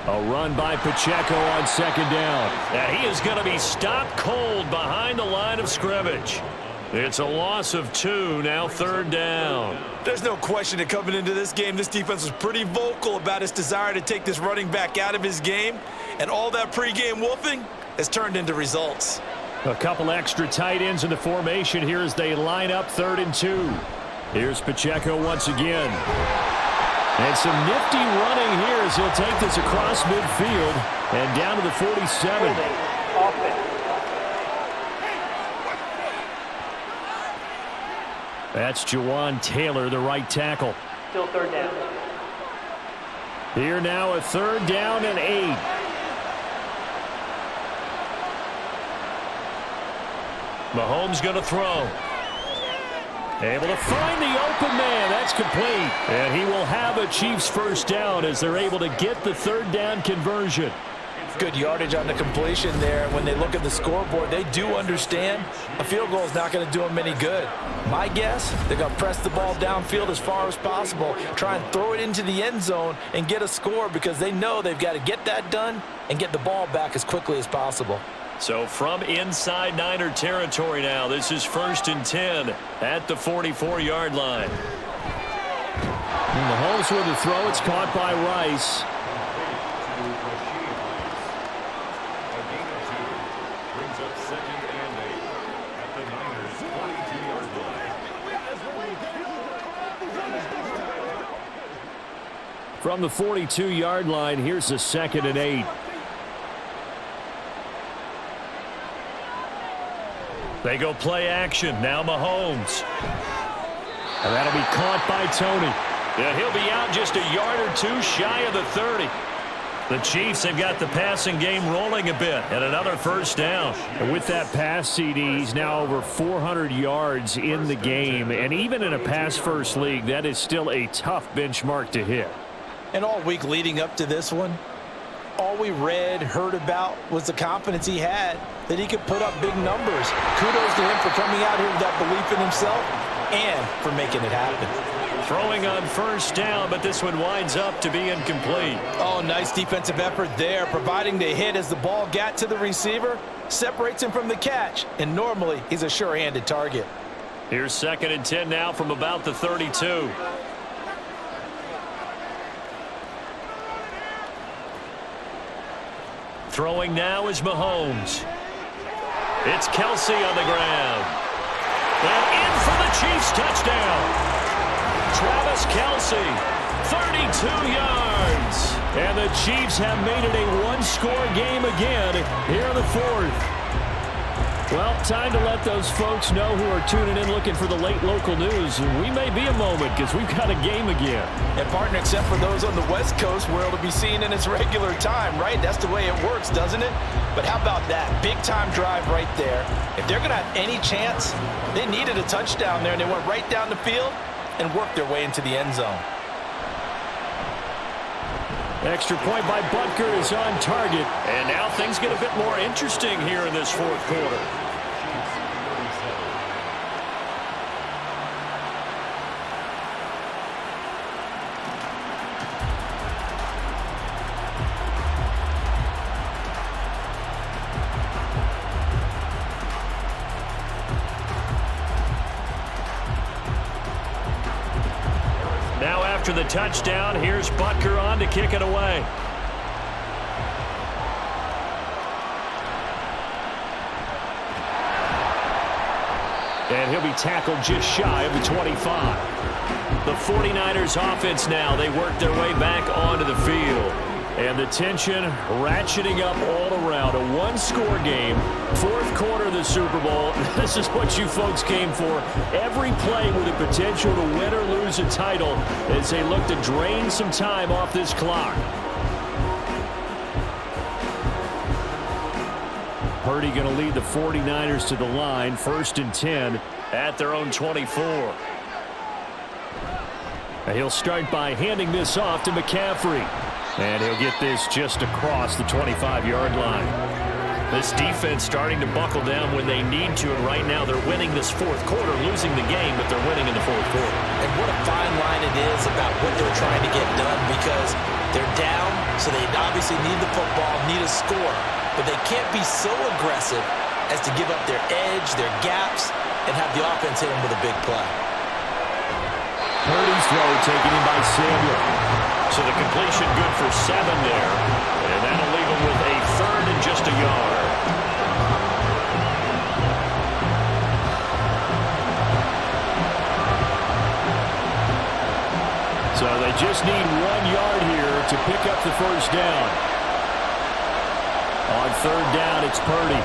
A run by Pacheco on 2nd down. And he is going to be stopped cold behind the line of scrimmage. It's a loss of 2, now 3rd down. There's no question that coming into this game, this defense was pretty vocal about its desire to take this running back out of his game. And all that pregame wolfing has turned into results. A couple extra tight ends in the formation here as they line up 3rd and 2. Here's Pacheco once again. And some nifty running here as he'll take this across midfield and down to the 47. That's Jawan Taylor, the right tackle. Still 3rd down. Here now a 3rd down and 8. Mahomes going to throw. Able to find the open man. That's complete. And he will have a Chiefs 1st down as they're able to get the 3rd down conversion. Good yardage on the completion there. When they look at the scoreboard, they do understand a field goal is not going to do them any good. My guess, they're going to press the ball downfield as far as possible, try and throw it into the end zone and get a score because they know they've got to get that done and get the ball back as quickly as possible. So from inside Niner territory now, this is 1st and 10 at the 44-yard line. Mahomes with the throw. It's caught by Rice. From the 42-yard line, here's the 2nd and 8. They go play action. Now Mahomes. And that'll be caught by Tony. Yeah, he'll be out just a yard or 2 shy of the 30. The Chiefs have got the passing game rolling a bit, and another 1st down. And with that pass, CD, he's now over 400 yards in the game. And even in a pass-first league, that is still a tough benchmark to hit. And all week leading up to this one, all we read, heard about was the confidence he had that he could put up big numbers. Kudos to him for coming out here with that belief in himself and for making it happen. Throwing on 1st down, but this one winds up to be incomplete. Oh, nice defensive effort there, providing the hit as the ball got to the receiver, separates him from the catch, and normally he's a sure-handed target. Here's 2nd and 10 now from about the 32. Throwing now is Mahomes. It's Kelsey on the ground. And in for the Chiefs touchdown. Travis Kelsey, 32 yards. And the Chiefs have made it a one-score game again here in the 4th. Well, time to let those folks know who are tuning in looking for the late local news. We may be a moment because we've got a game again. And partner, except for those on the West Coast where it'll be seen in its regular time, right? That's the way it works, doesn't it? But how about that? Big-time drive right there. If they're going to have any chance, they needed a touchdown there, and they went right down the field and worked their way into the end zone. Extra point by Butker is on target. And now things get a bit more interesting here in this fourth quarter. Now after the touchdown, here's Butker on to kick it away. And he'll be tackled just shy of the 25. The 49ers offense now, they work their way back onto the field. And the tension ratcheting up all around. A one-score game, fourth quarter of the Super Bowl. This is what you folks came for. Every play with the potential to win or lose a title as they look to drain some time off this clock. Purdy going to lead the 49ers to the line, 1st and 10 at their own 24. And he'll start by handing this off to McCaffrey. And he'll get this just across the 25-yard line. This defense starting to buckle down when they need to, and right now they're winning this fourth quarter, losing the game, but they're winning in the fourth quarter. And what a fine line it is about what they're trying to get done, because they're down, so they obviously need the football, need a score, but they can't be so aggressive as to give up their edge, their gaps, and have the offense hit them with a big play. Purdy's throw taken in by Samuel. So the completion good for 7 there. And that'll leave him with a 3rd and just a yard. So they just need 1 yard here to pick up the first down. On 3rd down, it's Purdy.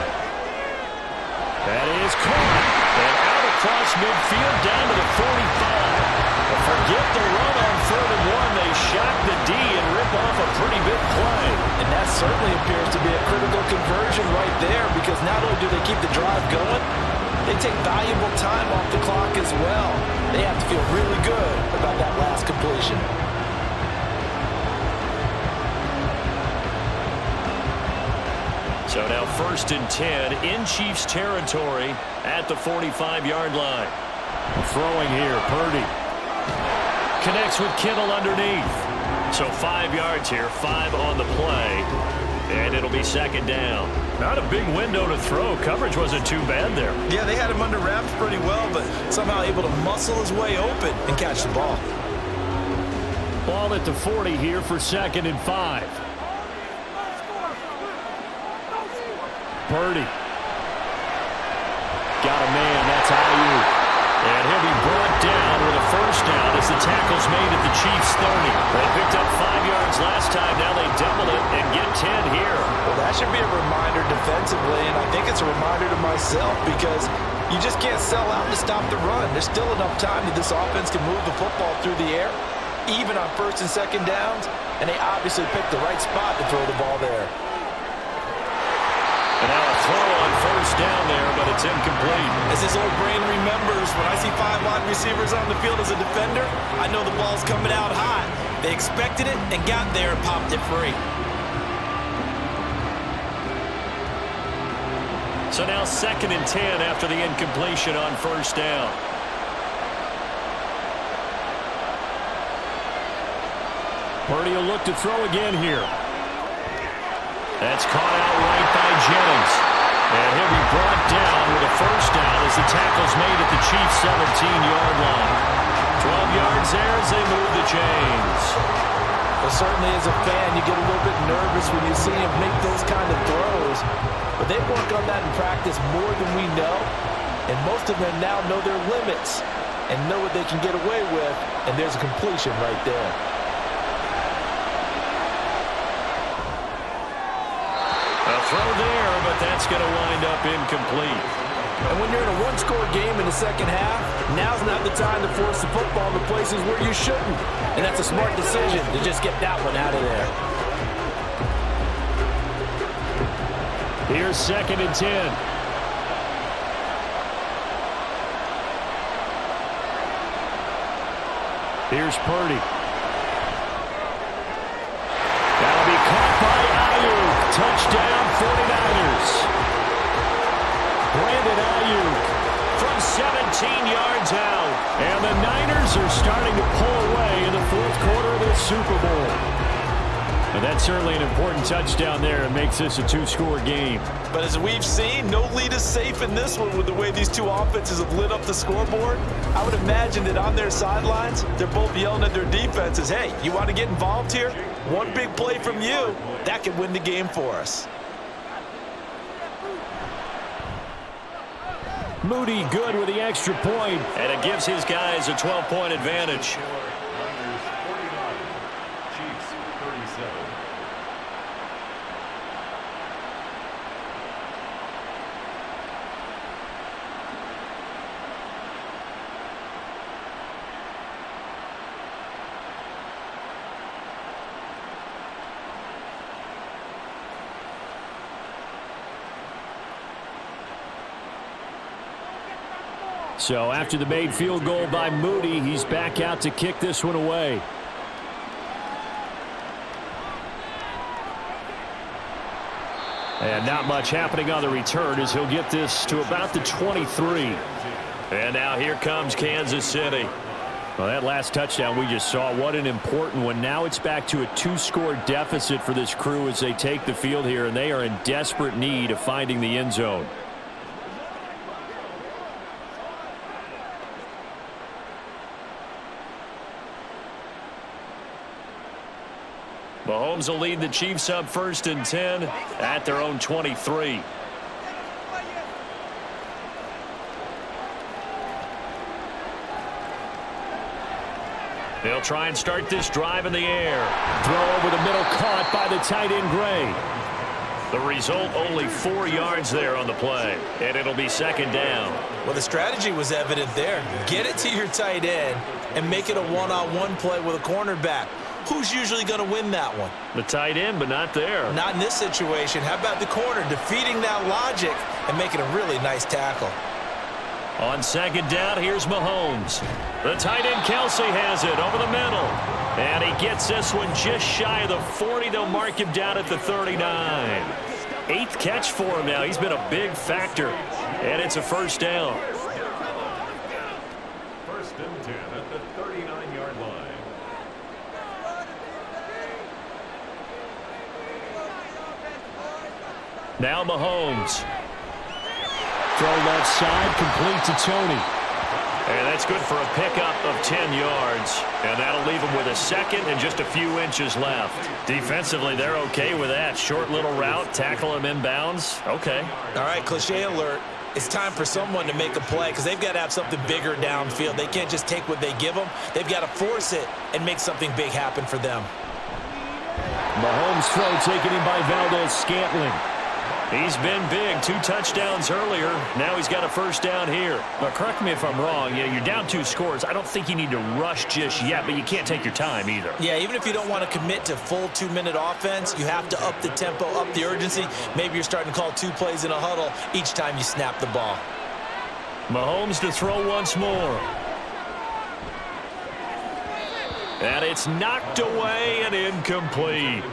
That is caught. And out across midfield down to the 45. Forget the run on 3rd and 1. They shock the D and rip off a pretty big play. And that certainly appears to be a critical conversion right there, because not only do they keep the drive going, they take valuable time off the clock as well. They have to feel really good about that last completion. So now 1st and 10 in Chiefs territory at the 45-yard line. Throwing here, Purdy. Connects with Kittle underneath. So 5 yards here, 5 on the play. And it'll be 2nd down. Not a big window to throw. Coverage wasn't too bad there. Yeah, they had him under wraps pretty well, but somehow able to muscle his way open and catch the ball. Ball at the 40 here for 2nd and 5. Purdy. Got a man, that's Ayuk. And he'll be brought down with a first down as the tackle's made at the Chiefs' 30. They picked up 5 yards last time. Now they double it and get 10 here. Well, that should be a reminder defensively, and I think it's a reminder to myself, because you just can't sell out to stop the run. There's still enough time that this offense can move the football through the air, even on 1st and 2nd downs, and they obviously picked the right spot to throw the ball there. And now a throw on 1st down there, but it's incomplete. As his old brain remembers, when I see 5 wide receivers on the field as a defender, I know the ball's coming out high. They expected it and got there and popped it free. So now 2nd and 10 after the incompletion on 1st down. Purdy will look to throw again here. That's caught out right by Jennings. And he'll be brought down with a first down as the tackle's made at the Chiefs' 17-yard line. 12 yards there as they move the chains. Well, certainly as a fan, you get a little bit nervous when you see him make those kind of throws. But they work on that in practice more than we know. And most of them now know their limits and know what they can get away with. And there's a completion right there. Throw there, but that's going to wind up incomplete. And when you're in a one-score game in the second half, now's not the time to force the football to places where you shouldn't. And that's a smart decision to just get that one out of there. Here's 2nd and 10. Here's Purdy. Touchdown 49ers. Brandon Ayuk from 17 yards out. And the Niners are starting to pull away in the fourth quarter of this Super Bowl. And that's certainly an important touchdown there. It makes this a two-score game. But as we've seen, no lead is safe in this one with the way these two offenses have lit up the scoreboard. I would imagine that on their sidelines, they're both yelling at their defenses, hey, you want to get involved here? One big play from you, that could win the game for us. Moody good with the extra point, and it gives his guys a 12-point advantage. So after the made field goal by Moody, he's back out to kick this one away. And not much happening on the return as he'll get this to about the 23. And now here comes Kansas City. Well, that last touchdown we just saw, what an important one. Now it's back to a two-score deficit for this crew as they take the field here, and they are in desperate need of finding the end zone. Mahomes will lead the Chiefs up 1st and 10 at their own 23. They'll try and start this drive in the air. Throw over the middle, caught by the tight end Gray. The result, only 4 yards there on the play, and it'll be 2nd down. Well, the strategy was evident there. Get it to your tight end and make it a one-on-one play with a cornerback. Who's usually going to win that one? The tight end, but not there. Not in this situation. How about the corner defeating that logic and making a really nice tackle? On 2nd down, here's Mahomes. The tight end Kelsey has it over the middle. And he gets this one just shy of the 40. They'll mark him down at the 39. 8th catch for him now. He's been a big factor. And it's a 1st down. 1st and 10 at the 39-yard line. Now Mahomes. Throw left side, complete to Tony. And that's good for a pickup of 10 yards. And that'll leave him with a 2nd and just a few inches left. Defensively, they're okay with that. Short little route, tackle him inbounds. Okay. All right, cliche alert. It's time for someone to make a play because they've got to have something bigger downfield. They can't just take what they give them. They've got to force it and make something big happen for them. Mahomes' throw taken in by Valdez-Scantling. He's been big. 2 touchdowns earlier. Now he's got a 1st down here. But correct me if I'm wrong. Yeah, you're down 2 scores. I don't think you need to rush just yet, but you can't take your time either. Yeah, even if you don't want to commit to full 2-minute offense, you have to up the tempo, up the urgency. Maybe you're starting to call 2 plays in a huddle each time you snap the ball. Mahomes to throw once more. And it's knocked away and incomplete.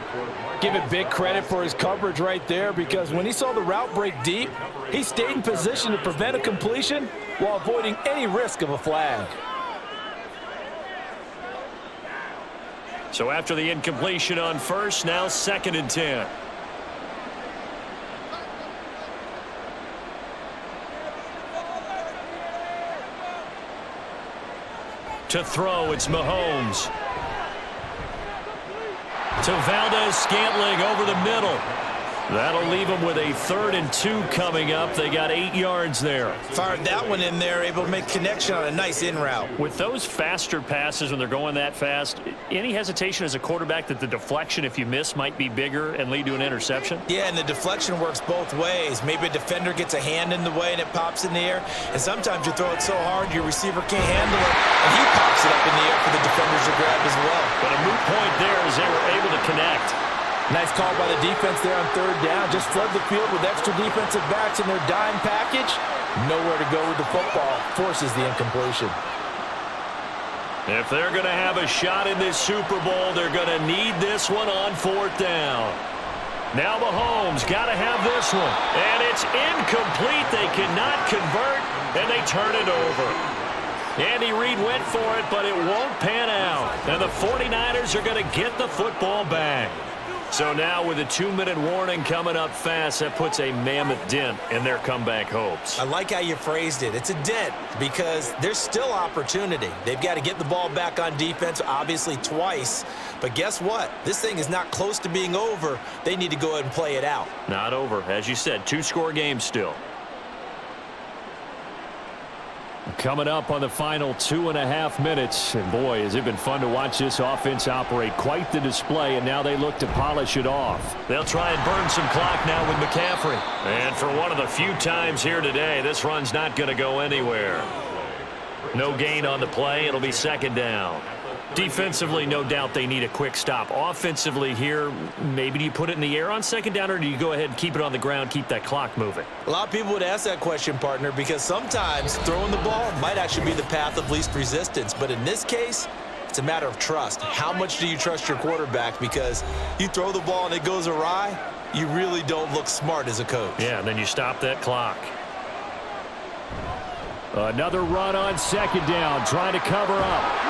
Give it big credit for his coverage right there because when he saw the route break deep, he stayed in position to prevent a completion while avoiding any risk of a flag. So after the incompletion on 1st, now 2nd and 10. To throw, it's Mahomes. To Valdez-Scantling over the middle. That'll leave them with a 3rd and 2 coming up. They got 8 yards there. Fired that one in there, able to make connection on a nice in route. With those faster passes when they're going that fast, any hesitation as a quarterback that the deflection, if you miss, might be bigger and lead to an interception? Yeah, and the deflection works both ways. Maybe a defender gets a hand in the way and it pops in the air. And sometimes you throw it so hard your receiver can't handle it, and he pops it up in the air for the defenders to grab as well. But a moot point there as they were able to connect. Nice call by the defense there on 3rd down. Just flood the field with extra defensive backs in their dime package. Nowhere to go with the football. Forces the incompletion. If they're going to have a shot in this Super Bowl, they're going to need this one on 4th down. Now Mahomes got to have this one. And it's incomplete. They cannot convert, and they turn it over. Andy Reid went for it, but it won't pan out. And the 49ers are going to get the football back. So now with a 2-minute warning coming up fast, that puts a mammoth dent in their comeback hopes. I like how you phrased it. It's a dent because there's still opportunity. They've got to get the ball back on defense, obviously twice. But guess what? This thing is not close to being over. They need to go ahead and play it out. Not over. As you said, 2-score game still. Coming up on the final 2.5 minutes. And boy, has it been fun to watch this offense operate. Quite the display, and now they look to polish it off. They'll try and burn some clock now with McCaffrey. And for one of the few times here today, this run's not going to go anywhere. No gain on the play. It'll be second down. Defensively, no doubt they need a quick stop. Offensively here, maybe do you put it in the air on second down, or do you go ahead and keep it on the ground, keep that clock moving? A lot of people would ask that question, partner, because sometimes throwing the ball might actually be the path of least resistance. But in this case, it's a matter of trust. How much do you trust your quarterback? Because you throw the ball and it goes awry, you really don't look smart as a coach. Yeah, and then you stop that clock. Another run on second down, trying to cover up.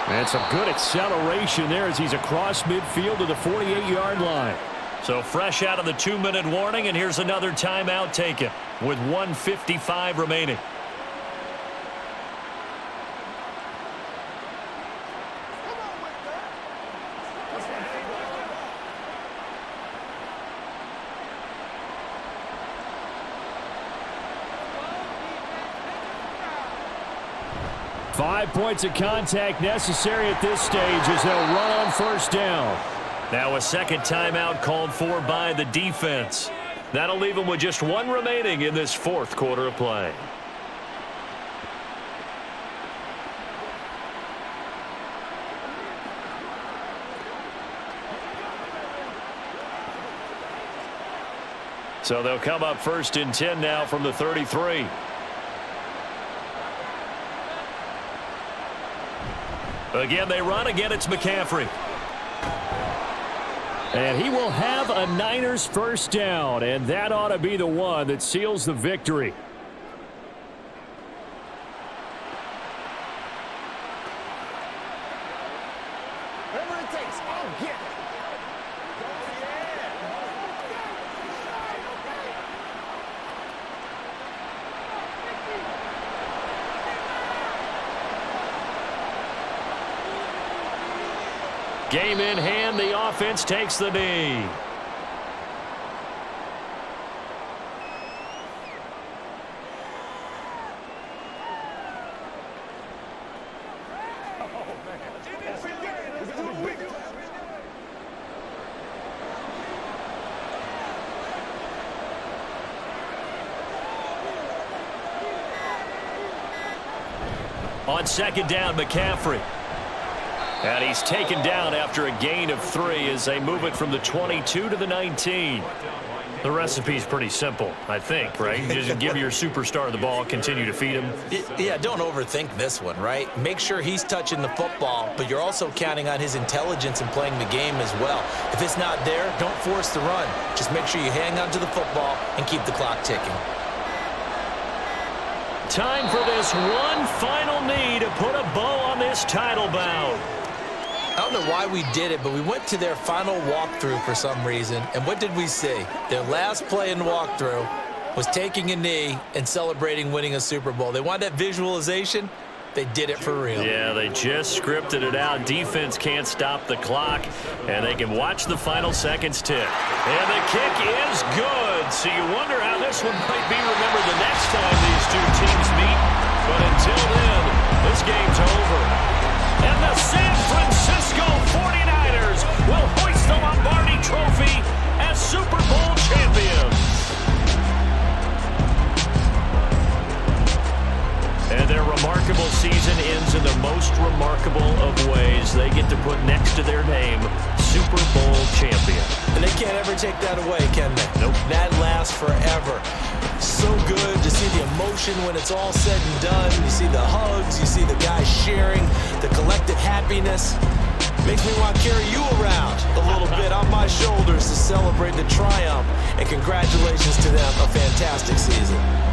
And some good acceleration there as he's across midfield to the 48-yard line. So fresh out of the 2-minute warning, and here's another timeout taken with 1:55 remaining. 5 points of contact necessary at this stage as they'll run on first down. Now a second timeout called for by the defense. That'll leave them with just one remaining in this fourth quarter of play. So they'll come up first and 10 now from the 33. Again, they run. Again, it's McCaffrey. And he will have a Niners first down, and that ought to be the one that seals the victory. Whatever it takes, I'll get it. Game in hand, the offense takes the knee. On second down, McCaffrey. And he's taken down after a gain of 3 as they move it from the 22 to the 19. The recipe's pretty simple, I think, right? Just give your superstar the ball, continue to feed him. Yeah, don't overthink this one, right? Make sure he's touching the football, but you're also counting on his intelligence in playing the game as well. If it's not there, don't force the run. Just make sure you hang on to the football and keep the clock ticking. Time for this one final knee to put a bow on this title bout. I don't know why we did it, but we went to their final walkthrough for some reason, and what did we see? Their last play in walkthrough was taking a knee and celebrating winning a Super Bowl. They want that visualization. They did it for real. Yeah, they just scripted it out. Defense can't stop the clock, and they can watch the final seconds tick. And the kick is good. So you wonder how this one might be remembered the next time these two teams meet. But until then, this game's over. And the San Francisco 49ers will hoist the Lombardi Trophy as Super Bowl champions. And their remarkable season ends in the most remarkable of ways. They get to put next to their name, Super Bowl champion. And they can't ever take that away, can they? Nope. That lasts forever. So good to see the emotion when it's all said and done. You see the hugs, you see the guys sharing, the collective happiness. Makes me want to carry you around a little bit on my shoulders to celebrate the triumph. And congratulations to them, a fantastic season.